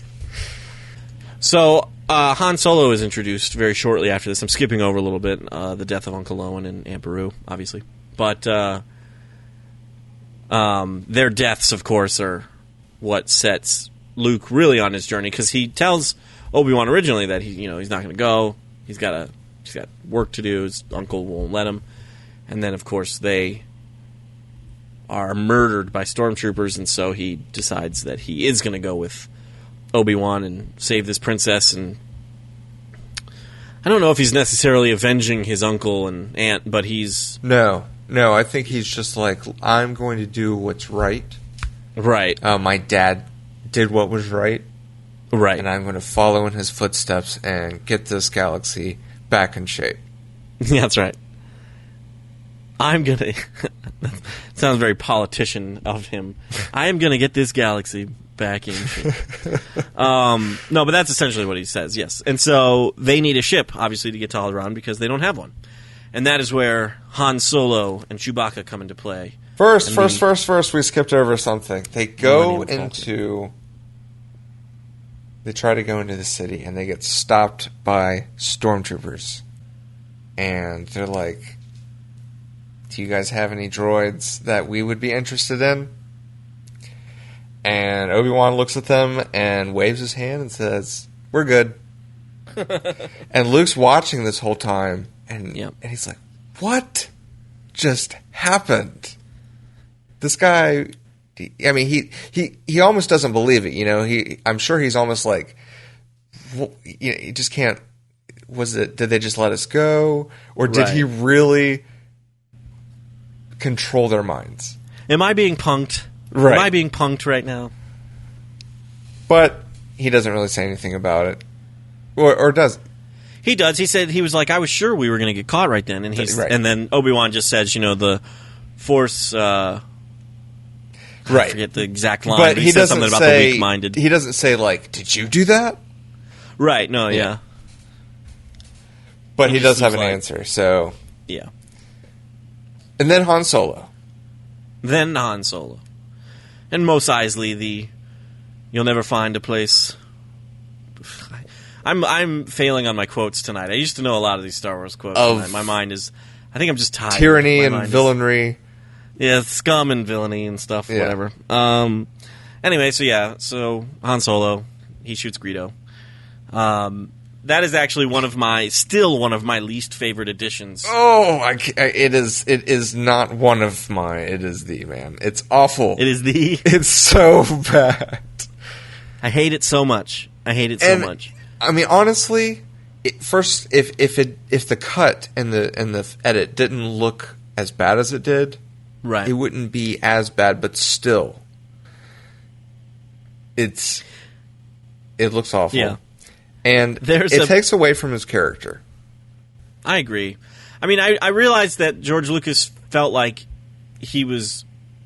Speaker 1: So, Han Solo is introduced very shortly after this. I'm skipping over a little bit. The death of Uncle Owen and Aunt Beru, obviously. But their deaths, of course, are what sets Luke really on his journey, because he tells Obi-Wan originally that he's not going to go. He's got work to do. His uncle won't let him. And then, of course, they are murdered by stormtroopers, and so he decides that he is going to go with Obi-Wan and save this princess. And I don't know if he's necessarily avenging his uncle and aunt, but he's...
Speaker 2: No, I think he's just like, I'm going to do what's right.
Speaker 1: Right.
Speaker 2: My dad did what was right.
Speaker 1: Right.
Speaker 2: And I'm going to follow in his footsteps and get this galaxy back in shape.
Speaker 1: Yeah, that's right. I'm going to... sounds very politician of him. I am going to get this galaxy back in shape. No, but that's essentially what he says, yes. And so they need a ship, obviously, to get to Alderaan because they don't have one. And that is where Han Solo and Chewbacca come into play.
Speaker 2: First, we skipped over something. They go into... They try to go into the city, and they get stopped by stormtroopers. and they're like, "Do you guys have any droids that we would be interested in?" And Obi-Wan looks at them and waves his hand and says, "We're good." And Luke's watching this whole time, and he's like, "What just happened?" This guy, I mean, he almost doesn't believe it. You know, I'm sure he's almost like, he just can't. Did they just let us go, or did he really control their minds?
Speaker 1: Am I being punked?
Speaker 2: Right.
Speaker 1: Am I being punked right now?
Speaker 2: But he doesn't really say anything about it. Or does
Speaker 1: he? Does. He said, he was like, I was sure we were going to get caught right then. And and then Obi-Wan just says, the Force... I forget the exact line, but he said something about the weak-minded.
Speaker 2: He doesn't say, like, did you do that?
Speaker 1: Right, no, yeah.
Speaker 2: But he does have an answer, so...
Speaker 1: Yeah.
Speaker 2: And then Han Solo.
Speaker 1: And Mos Eisley, you'll never find a place... I'm failing on my quotes tonight. I used to know a lot of these Star Wars quotes. My mind is... I think I'm just tired.
Speaker 2: Tyranny and villainy.
Speaker 1: Scum and villainy and stuff, whatever. Anyway, so Han Solo, he shoots Greedo. That is actually one of my least favorite additions.
Speaker 2: Oh, it is not one of mine. It is man. It's awful.
Speaker 1: It is
Speaker 2: It's so bad.
Speaker 1: I hate it so much.
Speaker 2: I mean, honestly, if the cut and the edit didn't look as bad as it did,
Speaker 1: right,
Speaker 2: it wouldn't be as bad. But still, it looks awful.
Speaker 1: Yeah,
Speaker 2: and it takes away from his character.
Speaker 1: I agree. I mean, I realized that George Lucas felt like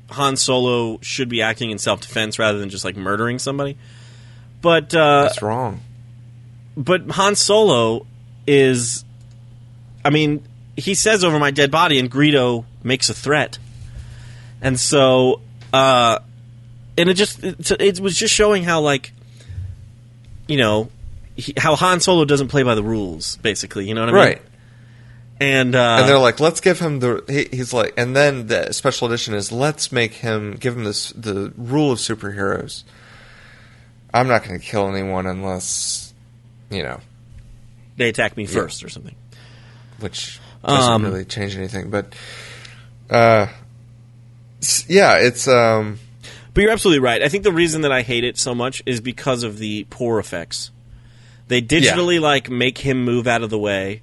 Speaker 1: Han Solo should be acting in self-defense rather than just like murdering somebody. But
Speaker 2: that's wrong.
Speaker 1: But Han Solo is... I mean, he says, "Over my dead body," and Greedo makes a threat. And so... and it was just showing how, like... how Han Solo doesn't play by the rules, basically. You know what I mean?
Speaker 2: Right.
Speaker 1: And
Speaker 2: they're like, let's give him he's like... And then the special edition is, let's give him the rule of superheroes. I'm not going to kill anyone unless...
Speaker 1: they attack me first or something.
Speaker 2: Which doesn't really change anything. But, it's...
Speaker 1: But you're absolutely right. I think the reason that I hate it so much is because of the poor effects. They digitally, make him move out of the way,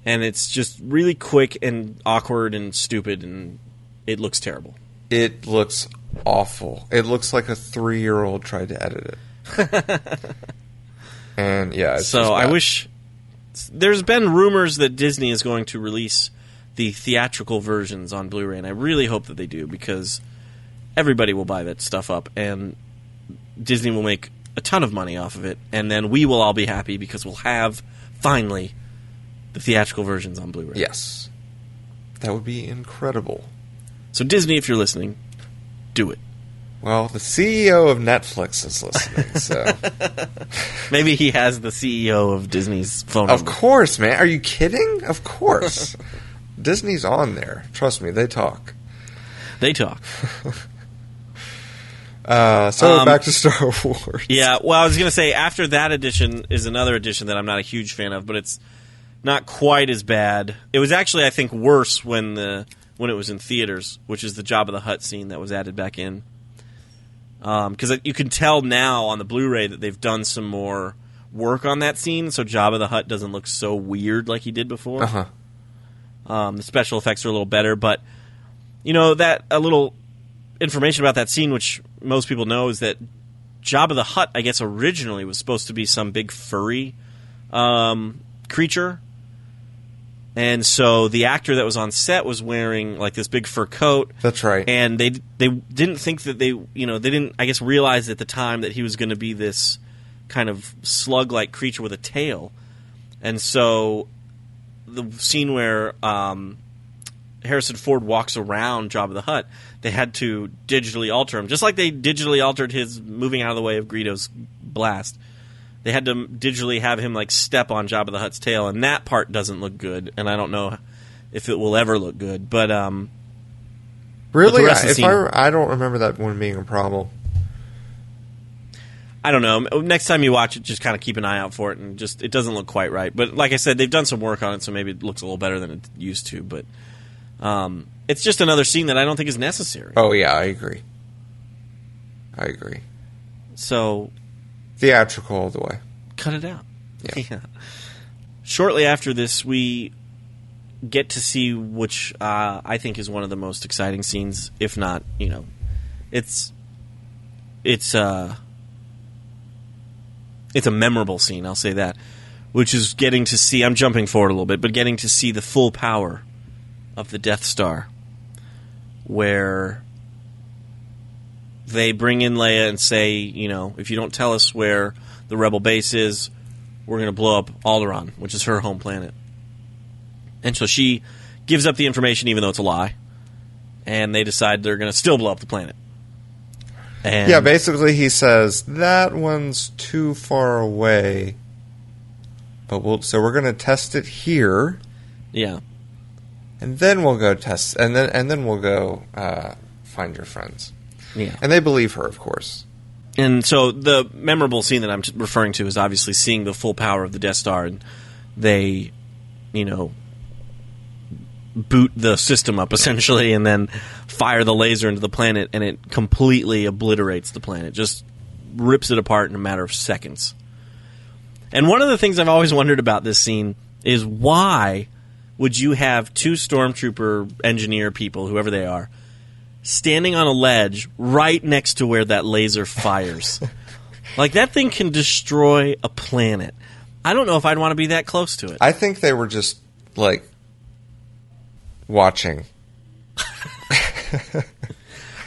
Speaker 1: and it's just really quick and awkward and stupid, and it looks terrible.
Speaker 2: It looks awful. It looks like a 3-year-old tried to edit it. And it's
Speaker 1: so I wish... There's been rumors that Disney is going to release the theatrical versions on Blu-ray, and I really hope that they do, because everybody will buy that stuff up, and Disney will make a ton of money off of it, and then we will all be happy because we'll have, finally, the theatrical versions on Blu-ray.
Speaker 2: Yes. That would be incredible.
Speaker 1: So Disney, if you're listening, do it.
Speaker 2: Well, the CEO of Netflix is listening, so...
Speaker 1: Maybe he has the CEO of Disney's phone number.
Speaker 2: Of course, man. Are you kidding? Of course. Disney's on there. Trust me, they talk.
Speaker 1: They talk.
Speaker 2: So back to Star Wars.
Speaker 1: Yeah, well, I was going to say, after that edition is another edition that I'm not a huge fan of, but it's not quite as bad. It was actually, I think, worse when it was in theaters, which is the Jabba the Hutt scene that was added back in. Because you can tell now on the Blu-ray that they've done some more work on that scene, so Jabba the Hutt doesn't look so weird like he did before.
Speaker 2: Uh-huh.
Speaker 1: The special effects are a little better, but a little information about that scene, which most people know, is that Jabba the Hutt, I guess, originally was supposed to be some big furry creature. And so the actor that was on set was wearing like this big fur coat.
Speaker 2: That's right.
Speaker 1: And they didn't think that they didn't, I guess, realize at the time that he was going to be this kind of slug-like creature with a tail. And so the scene where Harrison Ford walks around Jabba the Hutt, they had to digitally alter him, just like they digitally altered his moving out of the way of Greedo's blast. they had to digitally have him like step on Jabba the Hutt's tail, and that part doesn't look good, and I don't know if it will ever look good. But
Speaker 2: really,
Speaker 1: but the scene,
Speaker 2: I don't remember that one being a problem.
Speaker 1: I don't know. Next time you watch it, just kind of keep an eye out for it, and just it doesn't look quite right. But like I said, they've done some work on it, so maybe it looks a little better than it used to. But it's just another scene that I don't think is necessary.
Speaker 2: Oh yeah, I agree.
Speaker 1: So
Speaker 2: theatrical all the way.
Speaker 1: Cut it out.
Speaker 2: Yeah.
Speaker 1: Shortly after this, we get to see which I think is one of the most exciting scenes, if not, it's a memorable scene, I'll say that, which is getting to see, I'm jumping forward a little bit, but getting to see the full power of the Death Star, where they bring in Leia and say, if you don't tell us where the Rebel base is, we're going to blow up Alderaan, which is her home planet. And so she gives up the information even though it's a lie, and they decide they're going to still blow up the planet. And
Speaker 2: yeah, basically he says, that one's too far away, but so we're going to test it here.
Speaker 1: Yeah.
Speaker 2: And then we'll go test, and then we'll go find your friends.
Speaker 1: Yeah.
Speaker 2: And they believe her, of course.
Speaker 1: And so the memorable scene that I'm referring to is obviously seeing the full power of the Death Star, and they, boot the system up, essentially, and then fire the laser into the planet, and it completely obliterates the planet. Just rips it apart in a matter of seconds. And one of the things I've always wondered about this scene is why would you have two stormtrooper engineer people, whoever they are, standing on a ledge right next to where that laser fires? Like, that thing can destroy a planet. I don't know if I'd want to be that close to it.
Speaker 2: I think they were just, watching.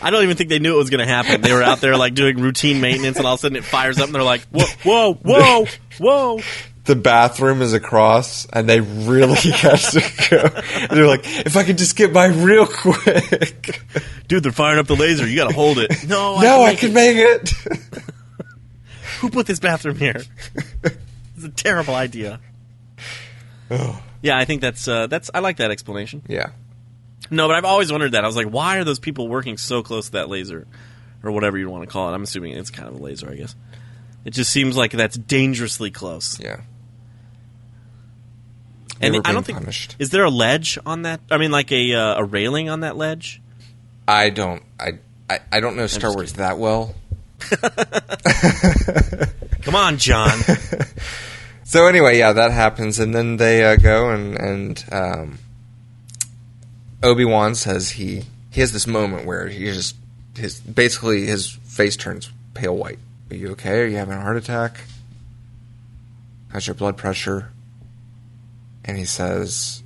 Speaker 1: I don't even think they knew it was going to happen. They were out there, doing routine maintenance, and all of a sudden it fires up, and they're like, whoa, whoa, whoa.
Speaker 2: The bathroom is across, and they really have to go. And they're like, if I could just get by real quick.
Speaker 1: Dude, they're firing up the laser. You got to hold it. No,
Speaker 2: I can make it.
Speaker 1: Who put this bathroom here? It's a terrible idea.
Speaker 2: Oh.
Speaker 1: Yeah, I think that's I like that explanation.
Speaker 2: Yeah.
Speaker 1: No, but I've always wondered that. I was like, why are those people working so close to that laser? Or whatever you want to call it. I'm assuming it's kind of a laser, I guess. It just seems like that's dangerously close.
Speaker 2: Yeah.
Speaker 1: And I don't
Speaker 2: punished.
Speaker 1: Is there a ledge on that? I mean, like a railing on that ledge?
Speaker 2: I don't know Star Wars that well.
Speaker 1: Come on, John.
Speaker 2: So anyway, yeah, that happens, and then they go and Obi-Wan says he has this moment where his face turns pale white. Are you okay? Are you having a heart attack? How's your blood pressure? And he says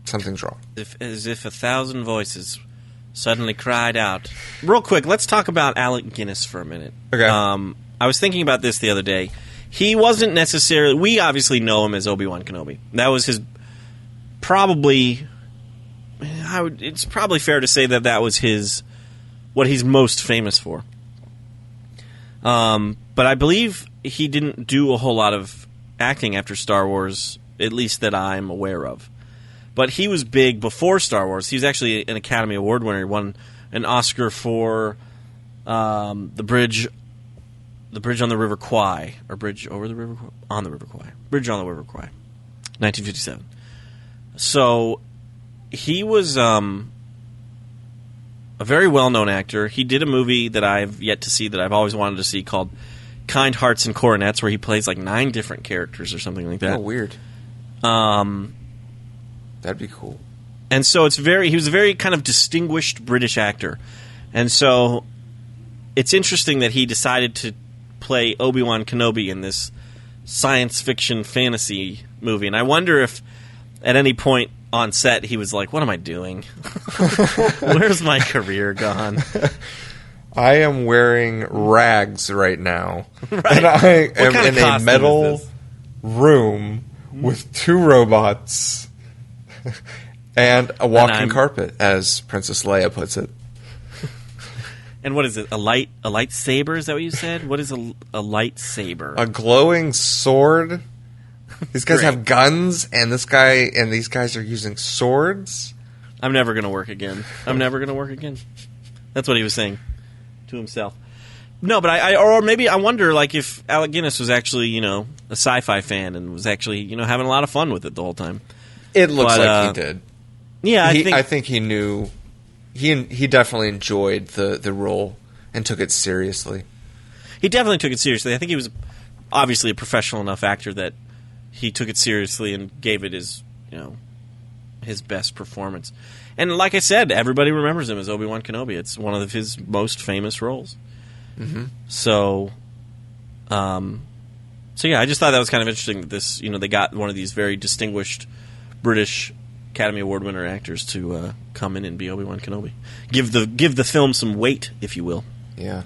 Speaker 2: something's wrong.
Speaker 1: As if 1,000 voices suddenly cried out. Real quick, let's talk about Alec Guinness for a minute.
Speaker 2: Okay.
Speaker 1: I was thinking about this the other day. He wasn't necessarily... We obviously know him as Obi-Wan Kenobi. That was his... Probably... it's probably fair to say that was his... What he's most famous for. But I believe he didn't do a whole lot of acting after Star Wars, at least that I'm aware of. But he was big before Star Wars. He was actually an Academy Award winner. He won an Oscar for the Bridge on the River Kwai, or Bridge over the River on the River Kwai, Bridge on the River Kwai, 1957. So he was a very well-known actor. He did a movie that I've yet to see that I've always wanted to see called Kind Hearts and Coronets, where he plays 9 different characters or something like that.
Speaker 2: Oh, weird. That'd be cool.
Speaker 1: And so he was a very kind of distinguished British actor. And so it's interesting that he decided to play Obi-Wan Kenobi in this science fiction fantasy movie. And I wonder if at any point on set he was like, what am I doing? Where's my career gone?
Speaker 2: I am wearing rags right now.
Speaker 1: Right.
Speaker 2: And I am in a metal
Speaker 1: is
Speaker 2: room with 2 robots and a walking carpet, as Princess Leia puts it.
Speaker 1: And what is it? A lightsaber? Is that what you said? What is a lightsaber?
Speaker 2: A glowing sword. These guys
Speaker 1: Great.
Speaker 2: have guns, and these guys are using swords.
Speaker 1: I'm never going to work again. I'm never going to work again. That's what he was saying to himself. No, but or maybe I wonder, like, if Alec Guinness was actually, a sci-fi fan and was actually, having a lot of fun with it the whole time.
Speaker 2: It looks like he did.
Speaker 1: Yeah,
Speaker 2: I think he knew. He definitely enjoyed the role and took it seriously.
Speaker 1: He definitely took it seriously. I think he was obviously a professional enough actor that he took it seriously and gave it his best performance. And like I said, everybody remembers him as Obi-Wan Kenobi. It's one of his most famous roles.
Speaker 2: Mm-hmm.
Speaker 1: So yeah, I just thought that was kind of interesting that this, they got one of these very distinguished British Academy Award winner actors to come in and be Obi-Wan Kenobi. Give the film some weight, if you will.
Speaker 2: Yeah.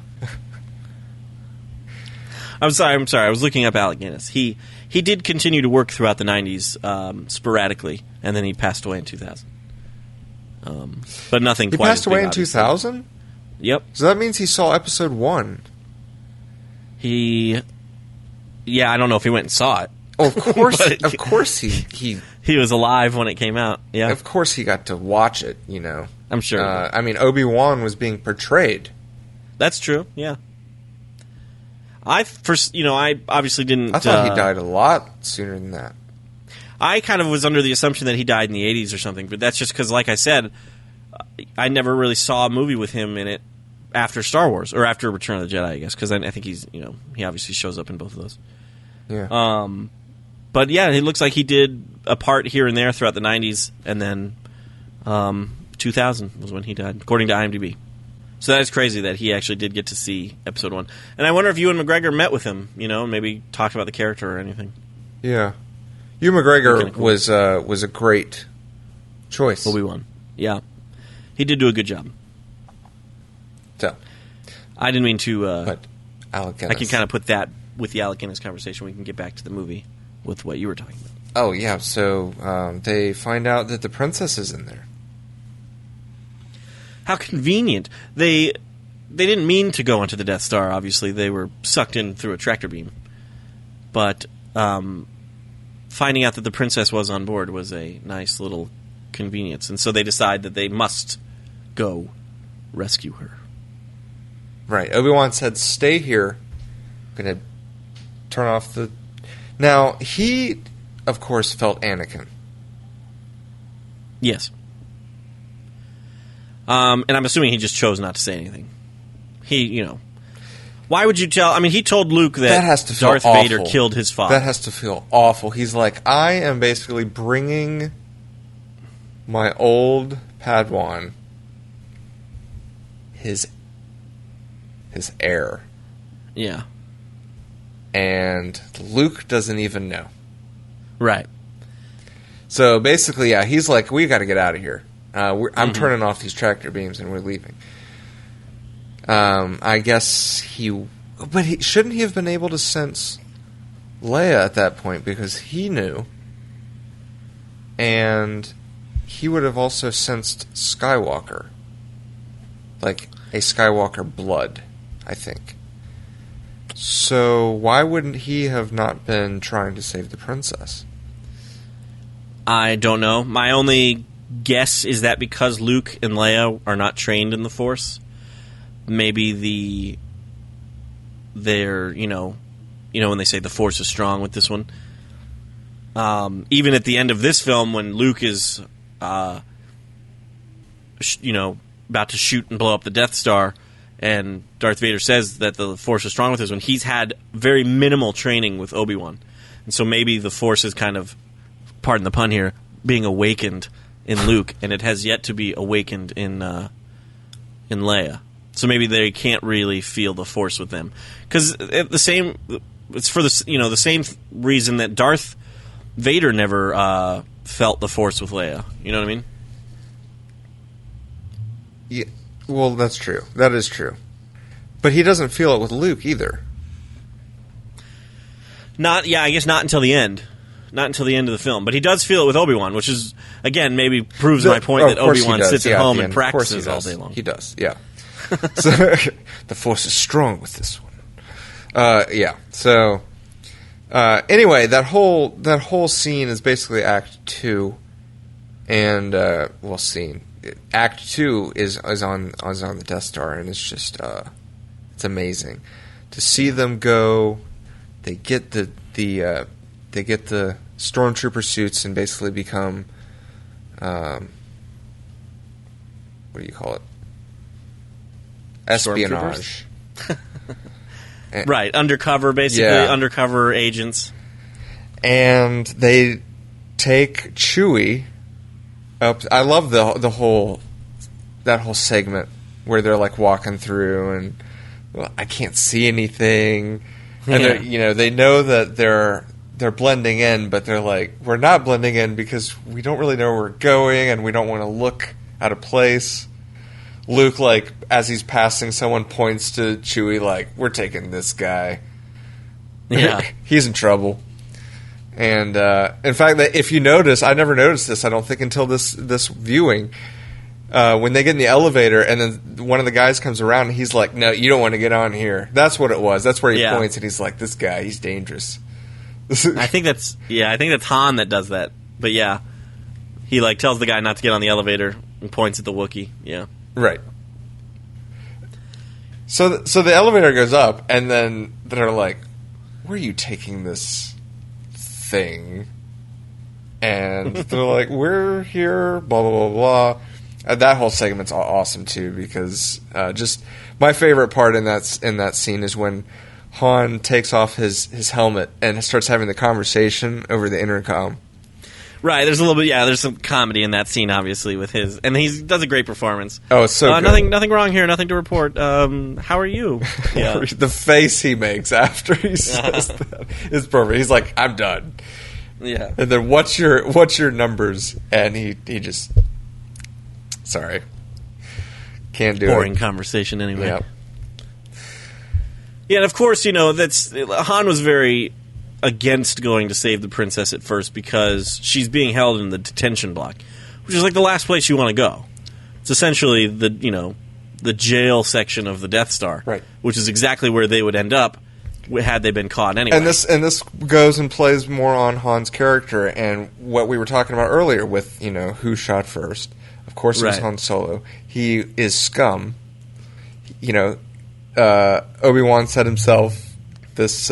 Speaker 1: I'm sorry. I was looking up Alec Guinness. He did continue to work throughout the 90s sporadically, and then he passed away in 2000. But nothing.
Speaker 2: He
Speaker 1: quite
Speaker 2: passed
Speaker 1: as big,
Speaker 2: away in
Speaker 1: obviously.
Speaker 2: 2000?
Speaker 1: Yep.
Speaker 2: So that means he saw episode 1.
Speaker 1: Yeah, I don't know if he went and saw it.
Speaker 2: Oh, of course.
Speaker 1: But
Speaker 2: Of course he
Speaker 1: he was alive when it came out. Yeah,
Speaker 2: Of course he got to watch it,
Speaker 1: I'm sure.
Speaker 2: I mean, Obi-Wan was being portrayed.
Speaker 1: That's true. Yeah. I obviously didn't.
Speaker 2: I thought he died a lot sooner than that.
Speaker 1: I kind of was under the assumption that he died in the 80s or something, but that's just because, like I said, I never really saw a movie with him in it after Star Wars, or after Return of the Jedi, I guess, because I think he's, he obviously shows up in both of those.
Speaker 2: Yeah.
Speaker 1: But yeah, it looks like he did a part here and there throughout the 90s, and then 2000 was when he died, according to IMDb. So that is crazy that he actually did get to see Episode 1. And I wonder if Ewan McGregor met with him, maybe talked about the character or anything.
Speaker 2: Yeah. Ewan McGregor
Speaker 1: Cool.
Speaker 2: was a great choice.
Speaker 1: Obi-Wan. Yeah. He did do a good job.
Speaker 2: So,
Speaker 1: I didn't mean to...
Speaker 2: but Alec Guinness.
Speaker 1: I can kind of put that with the Alec Guinness conversation. We can get back to the movie with what you were talking about.
Speaker 2: Oh, yeah. So they find out that the princess is in there.
Speaker 1: How convenient. They didn't mean to go into the Death Star, obviously. They were sucked in through a tractor beam. But finding out that the princess was on board was a nice little convenience. And so they decide that they must go rescue her.
Speaker 2: Right. Obi-Wan said, stay here. I'm going to turn off the... Now, he, of course, felt Anakin.
Speaker 1: Yes. And I'm assuming he just chose not to say anything. He, why would you tell... I mean, he told Luke that
Speaker 2: has to feel
Speaker 1: Darth
Speaker 2: awful.
Speaker 1: Vader killed his father.
Speaker 2: That has to feel awful. He's like, I am basically bringing my old Padawan, his heir.
Speaker 1: Yeah.
Speaker 2: And Luke doesn't even know.
Speaker 1: Right.
Speaker 2: So basically, yeah, he's like, we got to get out of here. I'm turning off these tractor beams and we're leaving. I guess shouldn't he have been able to sense Leia at that point because he knew, and he would have also sensed Skywalker, like a Skywalker blood, I think. So why wouldn't he have not been trying to save the princess?
Speaker 1: I don't know. My only guess is that because Luke and Leia are not trained in the Force, maybe they're when they say the Force is strong with this one. Even at the end of this film, when Luke is about to shoot and blow up the Death Star, and Darth Vader says that the Force is strong with this one, he's had very minimal training with Obi-Wan, and so maybe the Force is kind of, pardon the pun here, being awakened in Luke, and it has yet to be awakened in Leia. So maybe they can't really feel the Force with them, because it's for the same reason that Darth Vader never felt the Force with Leia. You know what I mean?
Speaker 2: Yeah. Well, that's true. That is true. But he doesn't feel it with Luke either.
Speaker 1: I guess not until the end. Not until the end of the film. But he does feel it with Obi-Wan, which is, again, maybe proves my point that Obi-Wan sits at home and practices all day long.
Speaker 2: He does, yeah. So the Force is strong with this one. Yeah. So anyway, that whole scene is basically Act 2, and scene. Act 2 is on the Death Star, and it's just it's amazing to see them go. They get the stormtrooper suits and basically become what do you call it? Espionage.
Speaker 1: Right, undercover, basically, undercover agents. And
Speaker 2: they take Chewie up. I love that whole segment where they're like walking through and I can't see anything, and they know that they're blending in, but they're like, we're not blending in because we don't really know where we're going and we don't want to look out of place. Luke, like, as he's passing, someone points to Chewie, like, we're taking this guy.
Speaker 1: Yeah.
Speaker 2: He's in trouble. And, in fact, if you notice, I never noticed this, I don't think, until this viewing. When they get in the elevator and then one of the guys comes around and he's like, no, you don't want to get on here. That's what it was. That's where he points and he's like, this guy, he's dangerous.
Speaker 1: I think that's Han that does that. But yeah, he like tells the guy not to get on the elevator and points at the Wookiee. Yeah.
Speaker 2: Right. So the elevator goes up, and then they're like, where are you taking this thing? And they're like, we're here, blah, blah, blah, blah. That whole segment's awesome, too, because just my favorite part in that scene is when Han takes off his helmet and starts having the conversation over the intercom.
Speaker 1: Right, there's a little bit, there's some comedy in that scene, obviously, with his, and he does a great performance.
Speaker 2: Oh, it's so good.
Speaker 1: Nothing wrong here, nothing to report. How are you? Yeah.
Speaker 2: The face he makes after he says that is perfect. He's like, I'm done.
Speaker 1: Yeah.
Speaker 2: And then what's your numbers? And he just, sorry, can't do
Speaker 1: boring
Speaker 2: it.
Speaker 1: Conversation anyway.
Speaker 2: Yep.
Speaker 1: Yeah, and of course, Han was very against going to save the princess at first because she's being held in the detention block, which is like the last place you want to go. It's essentially the jail section of the Death Star,
Speaker 2: right? Which
Speaker 1: is exactly where they would end up had they been caught anyway.
Speaker 2: And this goes and plays more on Han's character and what we were talking about earlier with who shot first. Of course, it was Han Solo. He is scum. Obi-Wan said himself, this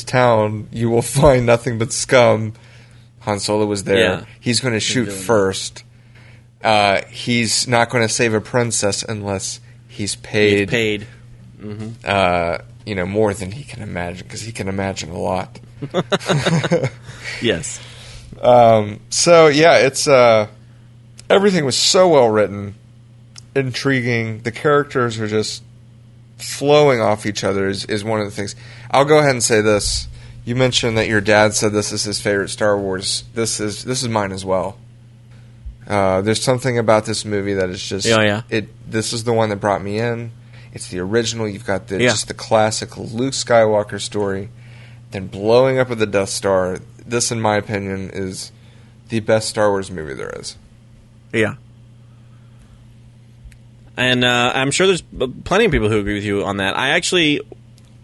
Speaker 2: town, you will find nothing but scum. Han Solo was there. Yeah. He's going to shoot first. He's not going to save a princess unless he's paid. Mm-hmm. More than he can imagine, because he can imagine a lot.
Speaker 1: Yes.
Speaker 2: So, yeah, it's... everything was so well written, intriguing. The characters are just flowing off each other is one of the things. I'll go ahead and say this. You mentioned that your dad said this is his favorite Star Wars. This is mine as well. There's something about this movie that is just... This is the one that brought me in. It's the original. You've got just the classic Luke Skywalker story. Then blowing up of the Death Star. This, in my opinion, is the best Star Wars movie there is.
Speaker 1: Yeah. And I'm sure there's plenty of people who agree with you on that. I actually,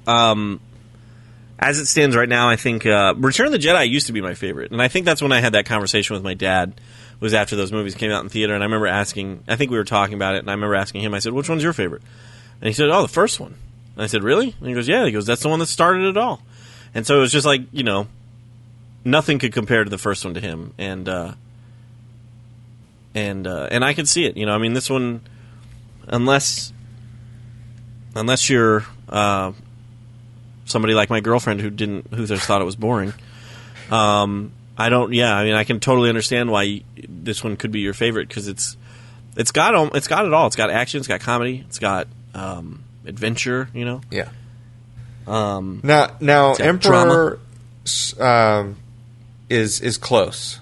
Speaker 1: as it stands right now, I think Return of the Jedi used to be my favorite. And I think that's when I had that conversation with my dad, was after those movies came out in theater. And I remember asking, I think we were talking about it, and I remember asking him, I said, which one's your favorite? And he said, oh, the first one. And I said, really? And he goes, yeah. He goes, that's the one that started it all. And so it was just like, nothing could compare to the first one to him. And I could see it. This one... Unless you're somebody like my girlfriend who just thought it was boring, I don't. Yeah, I can totally understand why this one could be your favorite, because it's got it all. It's got action, it's got comedy, it's got adventure.
Speaker 2: Yeah. Now Emperor is close.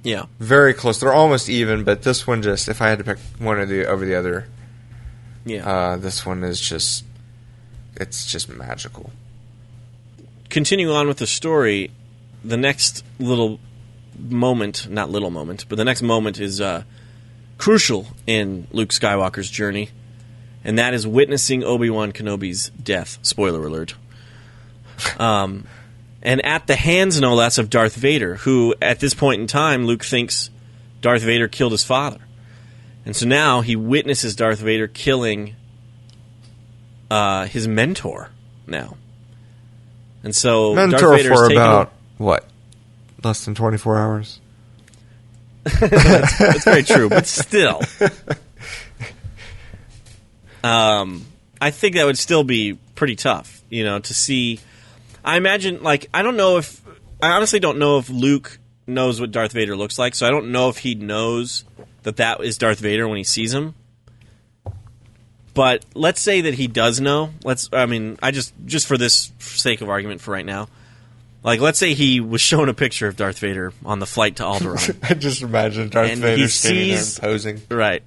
Speaker 1: Yeah.
Speaker 2: Very close. They're almost even, but this one just, if I had to pick one over the other, this one is just, it's just magical.
Speaker 1: Continuing on with the story, the next little moment, not little moment, but the next moment is crucial in Luke Skywalker's journey. and that is witnessing Obi-Wan Kenobi's death. Spoiler alert. And at the hands, no less, of Darth Vader, who, at this point in time, Luke thinks Darth Vader killed his father. And so now he witnesses Darth Vader killing his mentor now. And so
Speaker 2: mentor
Speaker 1: Darth Vader
Speaker 2: for
Speaker 1: is
Speaker 2: about, what, less than 24 hours?
Speaker 1: That's very true, but still. I think that would still be pretty tough, to see. I imagine, I honestly don't know if Luke knows what Darth Vader looks like, so I don't know if he knows that is Darth Vader when he sees him. But let's say that he does know. Just for this sake of argument for right now, let's say he was shown a picture of Darth Vader on the flight to Alderaan.
Speaker 2: I just imagine Darth Vader standing there and posing.
Speaker 1: Right.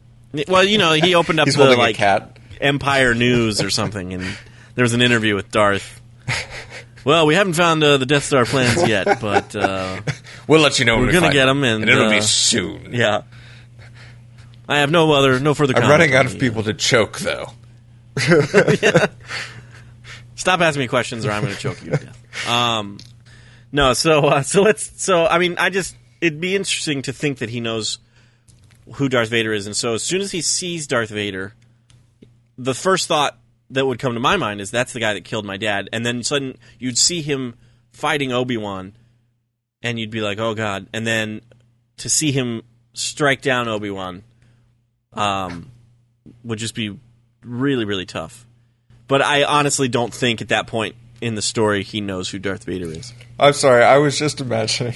Speaker 1: Well, he opened up
Speaker 2: the cat.
Speaker 1: Empire News or something, and there was an interview with Darth. Well, we haven't found the Death Star plans yet, but
Speaker 2: we'll let you know.
Speaker 1: We're going to get them, and
Speaker 2: it'll be soon.
Speaker 1: Yeah. I have no further comment.
Speaker 2: I'm running out of people to choke, though.
Speaker 1: Yeah. Stop asking me questions, or I'm going to choke you to death. No, it'd be interesting to think that he knows who Darth Vader is, and so as soon as he sees Darth Vader, the first thought that would come to my mind is that's the guy that killed my dad, and then suddenly you'd see him fighting Obi-Wan, and you'd be like, oh god, and then to see him strike down Obi-Wan would just be really, really tough. But I honestly don't think at that point in the story he knows who Darth Vader is.
Speaker 2: I'm sorry, I was just imagining.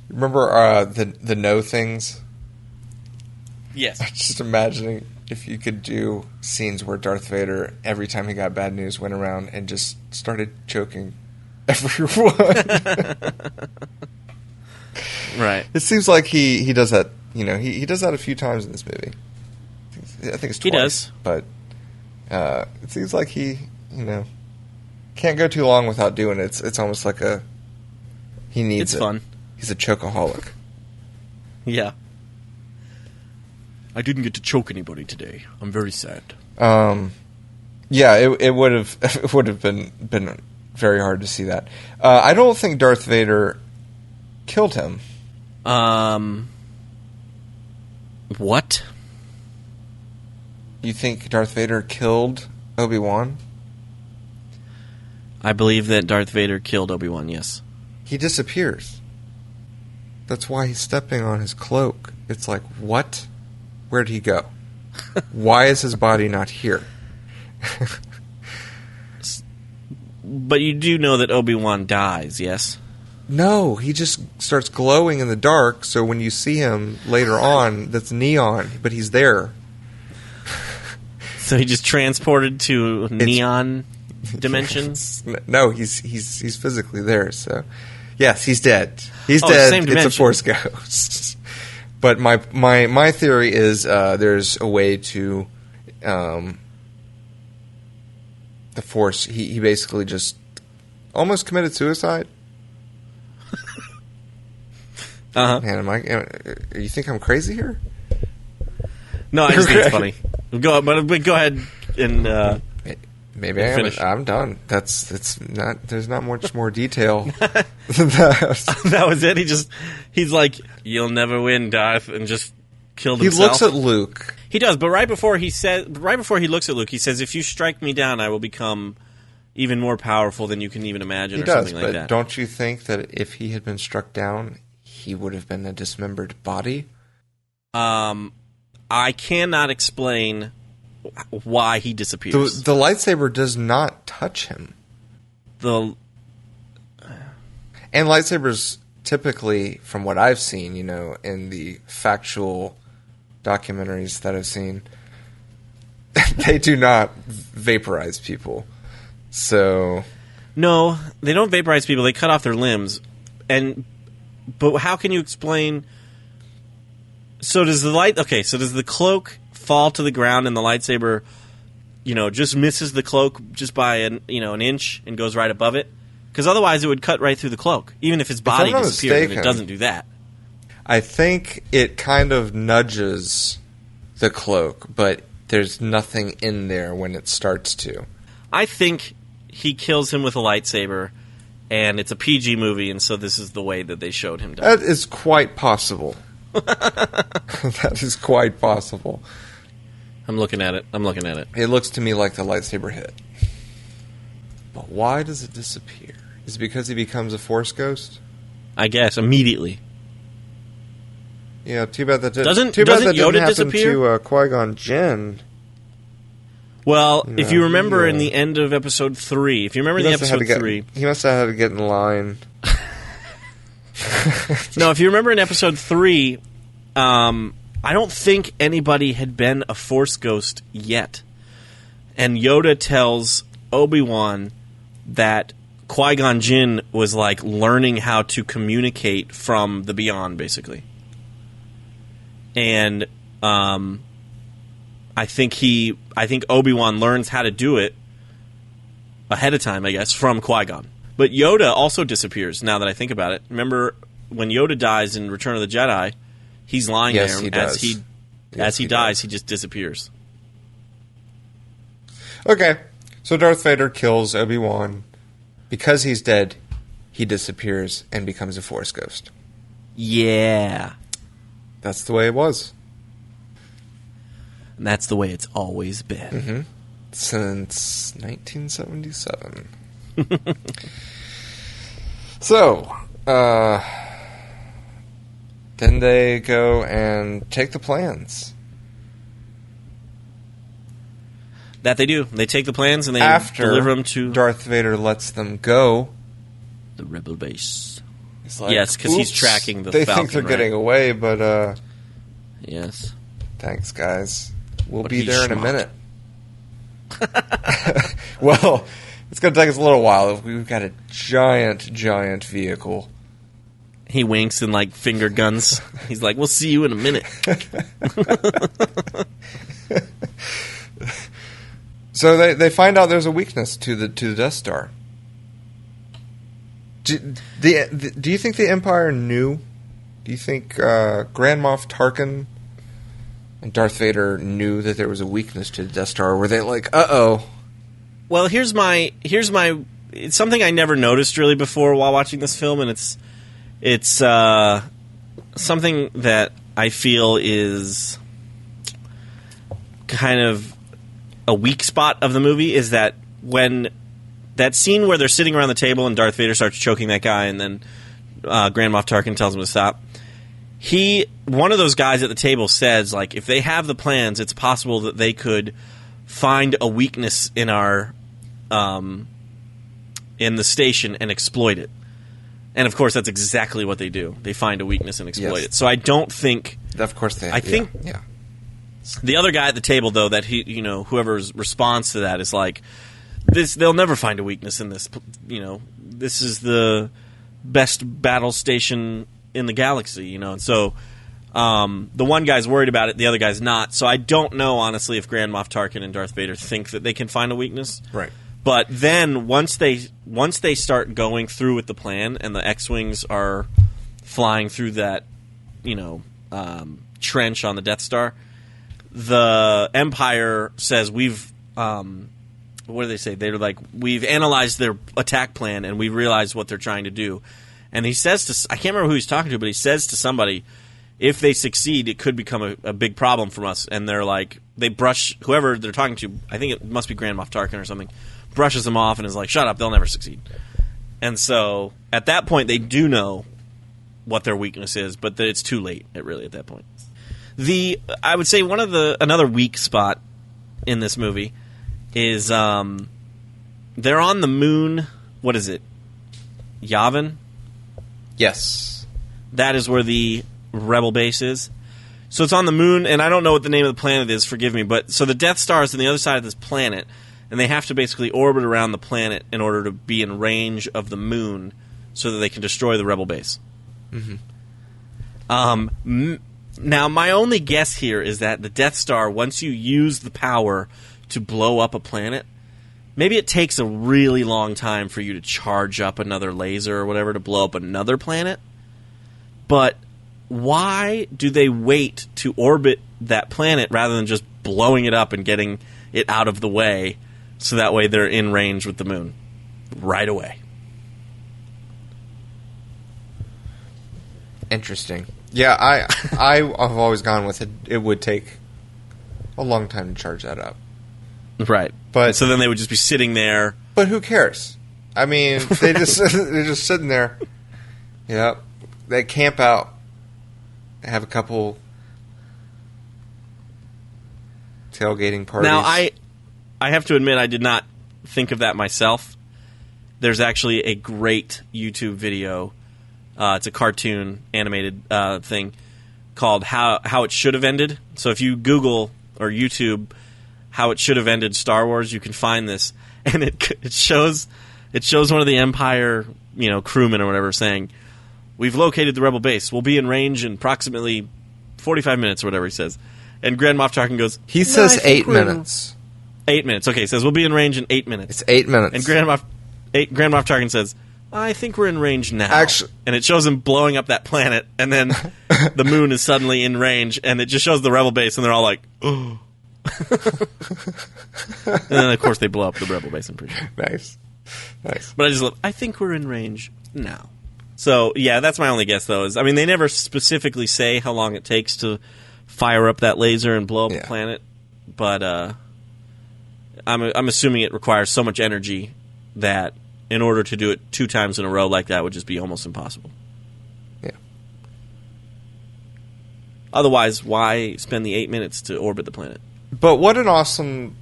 Speaker 2: Remember the no things?
Speaker 1: Yes.
Speaker 2: I was just imagining if you could do scenes where Darth Vader, every time he got bad news, went around and just started choking everyone.
Speaker 1: Right.
Speaker 2: It seems like he does that, he does that a few times in this movie. I think it's twice.
Speaker 1: He does.
Speaker 2: But it seems like he, can't go too long without doing it. It's almost like he needs
Speaker 1: it. It's fun.
Speaker 2: He's a chokeaholic.
Speaker 1: Yeah. I didn't get to choke anybody today. I'm very sad.
Speaker 2: Yeah, it would have been very hard to see that. I don't think Darth Vader killed him.
Speaker 1: What?
Speaker 2: You think Darth Vader killed Obi-Wan?
Speaker 1: I believe that Darth Vader killed Obi-Wan, yes.
Speaker 2: He disappears. That's why he's stepping on his cloak. It's like, what? Where'd he go? Why is his body not here?
Speaker 1: But you do know that Obi-Wan dies, yes?
Speaker 2: No, he just starts glowing in the dark, so when you see him later on, that's neon, but he's there.
Speaker 1: So he just transported to neon dimensions?
Speaker 2: No, he's physically there, so... Yes, he's dead. He's dead.
Speaker 1: Same dimension.
Speaker 2: It's a Force ghost. But my theory is there's a way to... the Force... He basically just almost committed suicide.
Speaker 1: Uh-huh.
Speaker 2: Man, you think I'm crazy here?
Speaker 1: No, I just think it's funny. Go ahead and
Speaker 2: maybe I'm done. There's not much more detail.
Speaker 1: That was it. He's like, "You'll never win, Darth," and just killed himself.
Speaker 2: He looks at Luke.
Speaker 1: He does, but right before he looks at Luke, he says, "If you strike me down, I will become even more powerful than you can even imagine."
Speaker 2: He
Speaker 1: or
Speaker 2: does,
Speaker 1: something like
Speaker 2: but
Speaker 1: that.
Speaker 2: Don't you think that if he had been struck down, he would have been a dismembered body?
Speaker 1: I cannot explain why he disappears.
Speaker 2: The lightsaber does not touch him. And lightsabers typically, from what I've seen, in the factual documentaries that I've seen, they do not vaporize people. So...
Speaker 1: No, they don't vaporize people. They cut off their limbs. But how can you explain... So does the cloak fall to the ground and the lightsaber, just misses the cloak just by an inch and goes right above it? Because otherwise it would cut right through the cloak, even if his body disappears. And it doesn't do that.
Speaker 2: I think it kind of nudges the cloak, but there's nothing in there when it starts to.
Speaker 1: I think he kills him with a lightsaber, and it's a PG movie, and so this is the way that they showed him die.
Speaker 2: That is quite possible. That is quite possible.
Speaker 1: I'm looking at it.
Speaker 2: It looks to me like the lightsaber hit. But why does it disappear? Is it because he becomes a Force ghost?
Speaker 1: I guess, immediately.
Speaker 2: Yeah, too bad that didn't,
Speaker 1: Doesn't
Speaker 2: happen
Speaker 1: Yoda disappear?
Speaker 2: to Qui-Gon Jinn.
Speaker 1: Well, if you remember in the end of Episode 3,
Speaker 2: He must have had to get in line.
Speaker 1: No, if you remember in Episode 3, I don't think anybody had been a Force ghost yet. And Yoda tells Obi-Wan that Qui-Gon Jinn was like learning how to communicate from the beyond, basically. And I think Obi-Wan learns how to do it ahead of time, I guess, from Qui-Gon. But Yoda also disappears, now that I think about it. Remember, when Yoda dies in Return of the Jedi, he's lying there.
Speaker 2: He does.
Speaker 1: As he dies, he just disappears.
Speaker 2: Okay, so Darth Vader kills Obi-Wan. Because he's dead, he disappears and becomes a Force ghost.
Speaker 1: Yeah.
Speaker 2: That's the way it was.
Speaker 1: And that's the way it's always been.
Speaker 2: Mm-hmm. Since 1977. So, then they go and take the plans.
Speaker 1: That they do. They take the plans and they
Speaker 2: deliver
Speaker 1: them to
Speaker 2: Darth Vader lets them go.
Speaker 1: The rebel base.
Speaker 2: He's like,
Speaker 1: yes, because he's tracking the
Speaker 2: They
Speaker 1: Falcon,
Speaker 2: think they're getting away, but
Speaker 1: yes.
Speaker 2: Thanks, guys. We'll
Speaker 1: But
Speaker 2: be
Speaker 1: he's
Speaker 2: there in a
Speaker 1: smart.
Speaker 2: minute. Well, it's going to take us a little while. We've got a giant vehicle.
Speaker 1: He winks and like finger guns. He's like, "We'll see you in a minute."
Speaker 2: So they find out there's a weakness to the Death Star. Do you think the Empire knew? Do you think Grand Moff Tarkin and Darth Vader knew that there was a weakness to the Death Star? Or were they like, uh-oh?
Speaker 1: Well, here's my. It's something I never noticed really before while watching this film, and it's something that I feel is kind of a weak spot of the movie, is that when that scene where they're sitting around the table and Darth Vader starts choking that guy and then Grand Moff Tarkin tells him to stop, one of those guys at the table says, like, if they have the plans, it's possible that they could find a weakness in our in the station and exploit it. And of course that's exactly what they do. They find a weakness and exploit it. So I don't think
Speaker 2: Of course they.
Speaker 1: I think
Speaker 2: yeah.
Speaker 1: The other guy at the table, though, that whoever's response to that is like, they'll never find a weakness in this. This is the best battle station in the galaxy. And so the one guy's worried about it, the other guy's not. So I don't know, honestly, if Grand Moff Tarkin and Darth Vader think that they can find a weakness.
Speaker 2: Right.
Speaker 1: But then once they start going through with the plan and the X-wings are flying through that, trench on the Death Star, the Empire says we've what do they say? They're like, we've analyzed their attack plan and we realized what they're trying to do. And he says to, I can't remember who he's talking to, but he says to somebody, if they succeed, it could become a big problem from us. And they're like, they brush whoever they're talking to, I think it must be Grand Moff Tarkin or something, brushes them off and is like, shut up, they'll never succeed. And so at that point, they do know what their weakness is, but it's too late, really, at that point. I would say another weak spot in this movie is they're on the moon. What is it? Yavin?
Speaker 2: Yes.
Speaker 1: That is where the rebel base is. So it's on the moon, and I don't know what the name of the planet is, forgive me, but so the Death Star is on the other side of this planet, and they have to basically orbit around the planet in order to be in range of the moon so that they can destroy the rebel base. Mm-hmm. Now, my only guess here is that the Death Star, once you use the power to blow up a planet, maybe it takes a really long time for you to charge up another laser or whatever to blow up another planet. But why do they wait to orbit that planet rather than just blowing it up and getting it out of the way so that way they're in range with the moon right away?
Speaker 2: Interesting. Yeah, I've always gone with it. It would take a long time to charge that up.
Speaker 1: Right.
Speaker 2: But
Speaker 1: so then they would just be sitting there.
Speaker 2: But who cares? I mean, they're just sitting there. Yeah, they camp out, have a couple tailgating parties.
Speaker 1: Now, I have to admit, I did not think of that myself. There's actually a great YouTube video. It's a cartoon animated thing called "How It Should Have Ended." So if you Google or YouTube "How It Should Have Ended Star Wars," you can find this, and it shows one of the Empire crewmen or whatever saying, "We've located the rebel base. We'll be in range in approximately 45 minutes," or whatever he says. And Grand Moff Tarkin goes,
Speaker 2: he says 8 minutes.
Speaker 1: 8 minutes. Okay, he says, "We'll be in range in 8 minutes."
Speaker 2: It's 8 minutes.
Speaker 1: And Grand Moff Tarkin says, "I think we're in range now."
Speaker 2: Actually,
Speaker 1: and it shows him blowing up that planet, and then the moon is suddenly in range, and it just shows the rebel base, and they're all like, "Oh." And then, of course, they blow up the rebel base, I'm pretty sure.
Speaker 2: Nice.
Speaker 1: But I think we're in range now. So, yeah, that's my only guess, though. They never specifically say how long it takes to fire up that laser and blow up the planet, but I'm assuming it requires so much energy that in order to do it 2 times in a row like that would just be almost impossible.
Speaker 2: Yeah.
Speaker 1: Otherwise, why spend the 8 minutes to orbit the planet?
Speaker 2: But what an awesome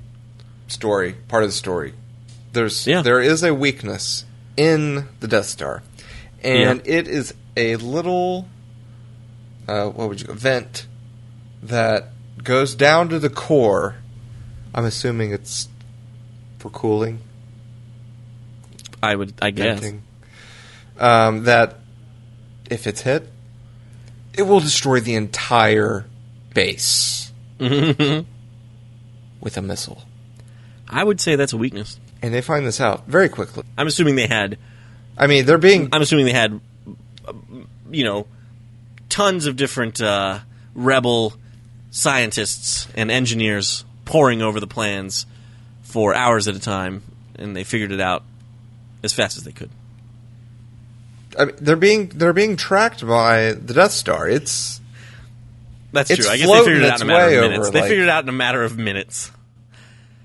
Speaker 2: story, part of the story. There is a weakness in the Death Star, and it is a little vent that goes down to the core. I'm assuming it's for cooling.
Speaker 1: I guess.
Speaker 2: Venting. That if it's hit, it will destroy the entire base with a missile.
Speaker 1: I would say that's a weakness.
Speaker 2: And they find this out very quickly.
Speaker 1: I'm assuming they had...
Speaker 2: I'm
Speaker 1: assuming they had, tons of different rebel scientists and engineers poring over the plans for hours at a time, and they figured it out as fast as they could.
Speaker 2: They're being tracked by the Death Star.
Speaker 1: That's true. I guess they figured it out in a matter of minutes. They figured it out in a matter of minutes.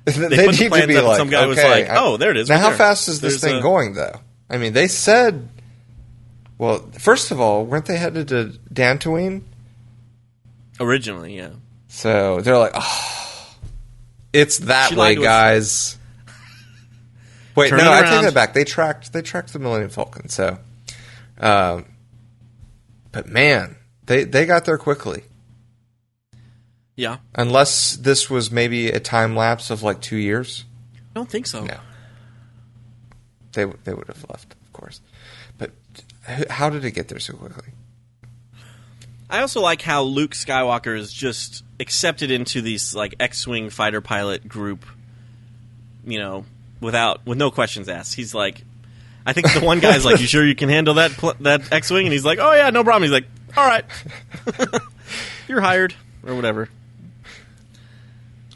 Speaker 2: They need to be like,
Speaker 1: some guy was like, "Oh, there it is."
Speaker 2: Now, how fast is this thing going, though? They said, well, first of all, weren't they headed to Dantooine?
Speaker 1: Originally, yeah.
Speaker 2: So they're like, "Oh, it's that way, guys." Wait, no, I take that back. They tracked the Millennium Falcon. So, but man, they got there quickly.
Speaker 1: Yeah.
Speaker 2: Unless this was maybe a time lapse of like 2 years.
Speaker 1: I don't think so.
Speaker 2: No. They would have left, of course. But how did it get there so quickly?
Speaker 1: I also like how Luke Skywalker is just accepted into these like X-Wing fighter pilot group, with no questions asked. He's like, I think the one guy's like, "You sure you can handle that X-Wing?" And he's like, "Oh yeah, no problem." He's like, "All right, you're hired," or whatever.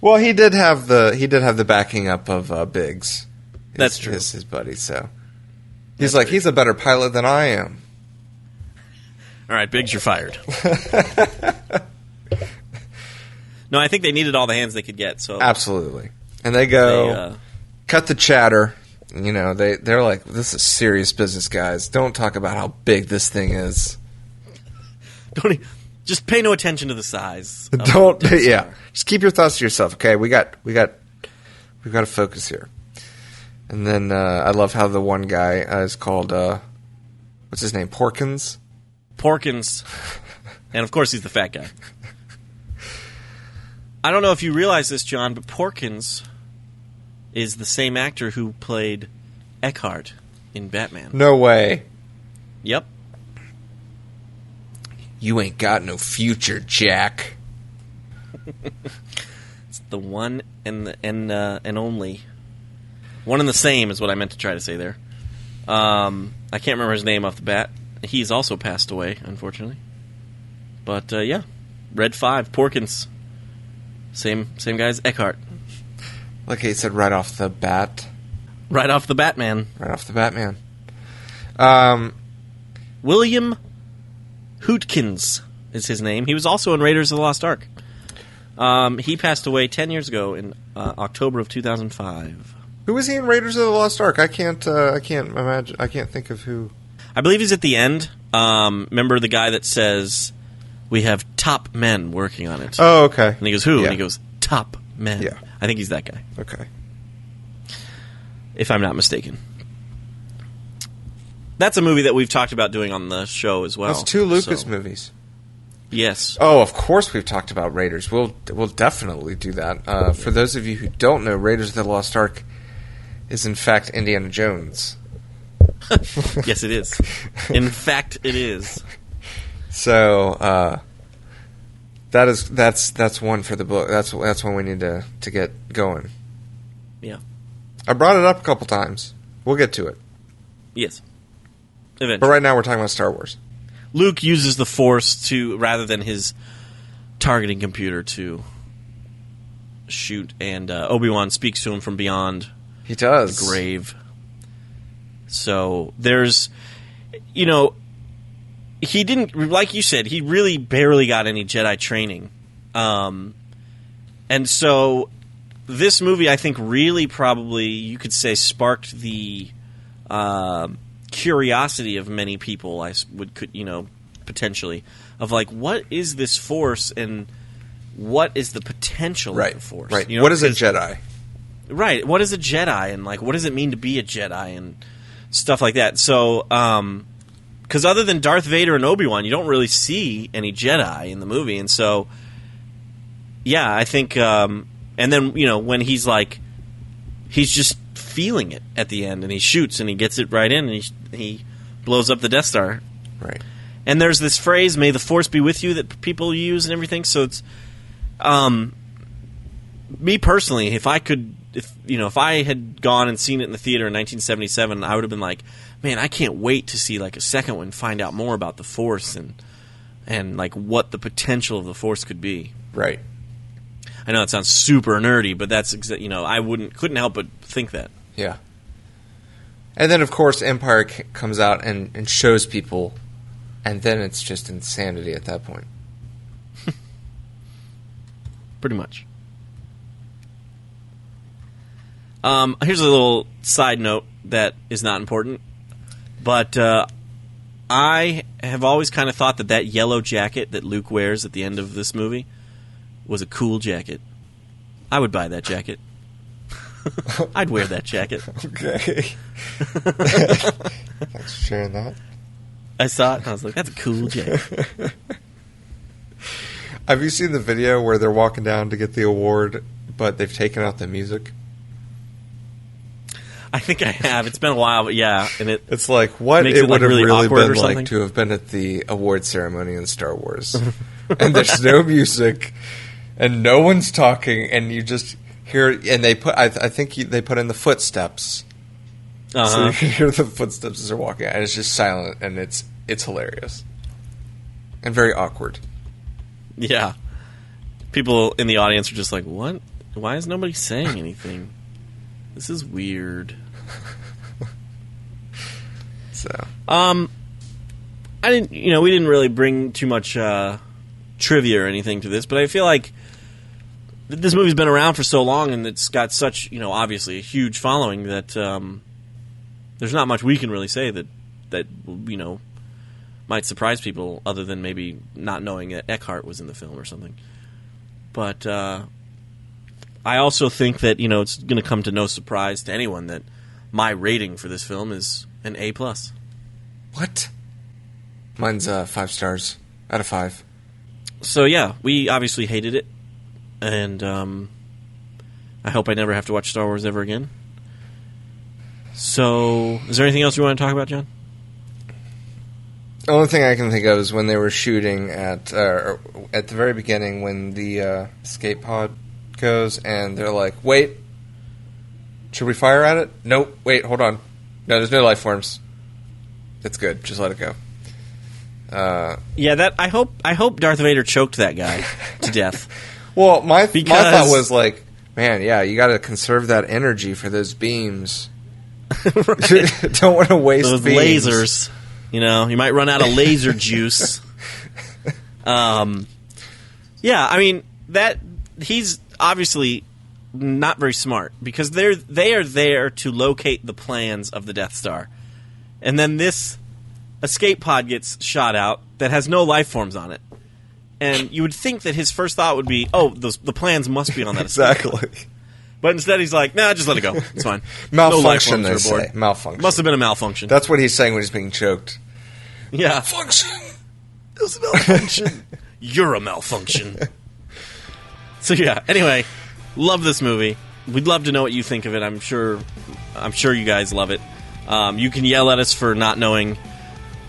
Speaker 2: Well, he did have the backing up of Biggs.
Speaker 1: That's true.
Speaker 2: His buddy. So he's like, he's a better pilot than I am.
Speaker 1: All right, Biggs, you're fired. No, I think they needed all the hands they could get. So
Speaker 2: absolutely, and they go cut the chatter. They're like, "This is serious business, guys. Don't talk about how big this thing is.
Speaker 1: Just pay no attention to the size.
Speaker 2: Just keep your thoughts to yourself. Okay, we've got to focus here." And then I love how the one guy is called what's his name? Porkins.
Speaker 1: And of course he's the fat guy. I don't know if you realize this, John, but Porkins is the same actor who played Eckhart in Batman.
Speaker 2: No way.
Speaker 1: Yep.
Speaker 2: You ain't got no future, Jack.
Speaker 1: It's the one and only. One and the same is what I meant to try to say there. I can't remember his name off the bat. He's also passed away, unfortunately. But yeah, Red 5, Porkins, same guy as Eckhart.
Speaker 2: Like he said, right off the bat.
Speaker 1: Right off the Batman.
Speaker 2: Right off the Batman.
Speaker 1: William Hootkins is his name. He was also in Raiders of the Lost Ark. He passed away 10 years ago in October of 2005.
Speaker 2: Who was he in Raiders of the Lost Ark? I can't imagine. I can't think of who.
Speaker 1: I believe he's at the end. Remember the guy that says, "We have top men working on it."
Speaker 2: Oh, okay.
Speaker 1: And he goes, "Who?"
Speaker 2: Yeah.
Speaker 1: And he goes, "Top men."
Speaker 2: Yeah.
Speaker 1: I think he's that guy.
Speaker 2: Okay.
Speaker 1: If I'm not mistaken. That's a movie that we've talked about doing on the show as well.
Speaker 2: That's 2 Lucas movies.
Speaker 1: Yes.
Speaker 2: Oh, of course we've talked about Raiders. We'll definitely do that. For those of you who don't know, Raiders of the Lost Ark is in fact Indiana Jones.
Speaker 1: Yes, it is. In fact, it is.
Speaker 2: So that's one for the book. That's one we need to get going.
Speaker 1: Yeah.
Speaker 2: I brought it up a couple times. We'll get to it.
Speaker 1: Yes. Eventually.
Speaker 2: But right now we're talking about Star Wars.
Speaker 1: Luke uses the Force to, rather than his targeting computer, to shoot, and Obi-Wan speaks to him from beyond
Speaker 2: He does.
Speaker 1: the grave. So there's, he didn't, like you said, he really barely got any Jedi training. And so this movie, I think, really probably, you could say, sparked the curiosity of many people, potentially, of like, what is this Force and what is the potential of the Force?
Speaker 2: Right. What is a Jedi?
Speaker 1: Right. What is a Jedi, and like, what does it mean to be a Jedi, and stuff like that. So, because other than Darth Vader and Obi-Wan, you don't really see any Jedi in the movie, and so, yeah, I think, and then when he's just feeling it at the end, and he shoots and he gets it right in, and he blows up the Death Star.
Speaker 2: Right.
Speaker 1: And there's this phrase, "May the Force be with you," that people use and everything. So it's, me personally, if I had gone and seen it in the theater in 1977, I would have been like, man, I can't wait to see like a second one, and find out more about the Force and like what the potential of the Force could be.
Speaker 2: Right.
Speaker 1: I know it sounds super nerdy, but that's I couldn't help but think that.
Speaker 2: Yeah. And then, of course, Empire comes out and shows people, and then it's just insanity at that point.
Speaker 1: Pretty much. Here's a little side note that is not important, but I have always kind of thought that yellow jacket that Luke wears at the end of this movie was a cool jacket. I would buy that jacket. I'd wear that jacket.
Speaker 2: Okay. Thanks for sharing that.
Speaker 1: I saw it, and I was like, that's a cool jacket.
Speaker 2: Have you seen the video where they're walking down to get the award, but they've taken out the music?
Speaker 1: I think I have. It's been a while, but yeah. And
Speaker 2: it's like what it would have
Speaker 1: really
Speaker 2: been like to have been at the award ceremony in Star Wars. And there's no music, and no one's talking, and you just hear, and they put, I think they put in the footsteps.
Speaker 1: Uh-huh.
Speaker 2: So you can hear the footsteps as they're walking, and it's just silent, and it's hilarious. And very awkward.
Speaker 1: Yeah. People in the audience are just like, what? Why is nobody saying anything? This is weird.
Speaker 2: So,
Speaker 1: I didn't. We didn't really bring too much trivia or anything to this, but I feel like this movie's been around for so long, and it's got such, obviously a huge following that there's not much we can really say that might surprise people, other than maybe not knowing that Eckhart was in the film or something. But I also think that it's going to come to no surprise to anyone that my rating for this film is an A+.
Speaker 2: What? Mine's 5 stars out of 5.
Speaker 1: So yeah, we obviously hated it, and I hope I never have to watch Star Wars ever again. So, is there anything else you want to talk about, John?
Speaker 2: The only thing I can think of is when they were shooting at the very beginning, when the escape pod goes, and they're like, wait, should we fire at it? Nope, wait, hold on. No, there's no life forms. It's good, just let it go.
Speaker 1: Yeah, that I hope Darth Vader choked that guy to death.
Speaker 2: Well, my thought was like, man, yeah, you got to conserve that energy for those beams. Don't want to waste
Speaker 1: those
Speaker 2: beams.
Speaker 1: lasers. You know, you might run out of laser juice. Yeah, I mean that he's obviously not very smart because they are there to locate the plans of the Death Star, and then this escape pod gets shot out that has no life forms on it, and you would think that his first thought would be, "Oh, the plans must be on that escape pod."
Speaker 2: Exactly.
Speaker 1: But instead, he's like, "Nah, just let it go. It's fine."
Speaker 2: Malfunction,
Speaker 1: no
Speaker 2: they
Speaker 1: life forms are
Speaker 2: say.
Speaker 1: aboard.
Speaker 2: Malfunction.
Speaker 1: Must have been a malfunction.
Speaker 2: That's what he's saying when he's being choked.
Speaker 1: Yeah.
Speaker 2: Function.
Speaker 1: It was a malfunction. You're a malfunction. So yeah. Anyway, love this movie. We'd love to know what you think of it. I'm sure you guys love it. You can yell at us for not knowing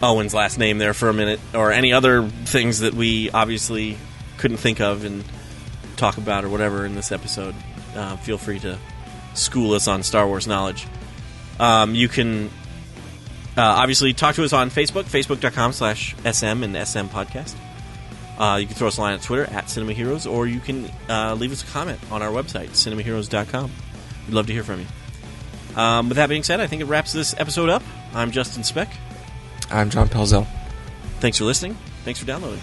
Speaker 1: Owen's last name there for a minute, or any other things that we obviously couldn't think of and talk about or whatever in this episode. Feel free to school us on Star Wars knowledge. You can obviously talk to us on Facebook, facebook.com/SM and SM Podcast. You can throw us a line on Twitter @Cinema Heroes, or you can leave us a comment on our website, cinemaheroes.com. We'd love to hear from you. With that being said, I think it wraps this episode up. I'm Justin Speck.
Speaker 2: I'm John Pelzel.
Speaker 1: Thanks for listening. Thanks for downloading.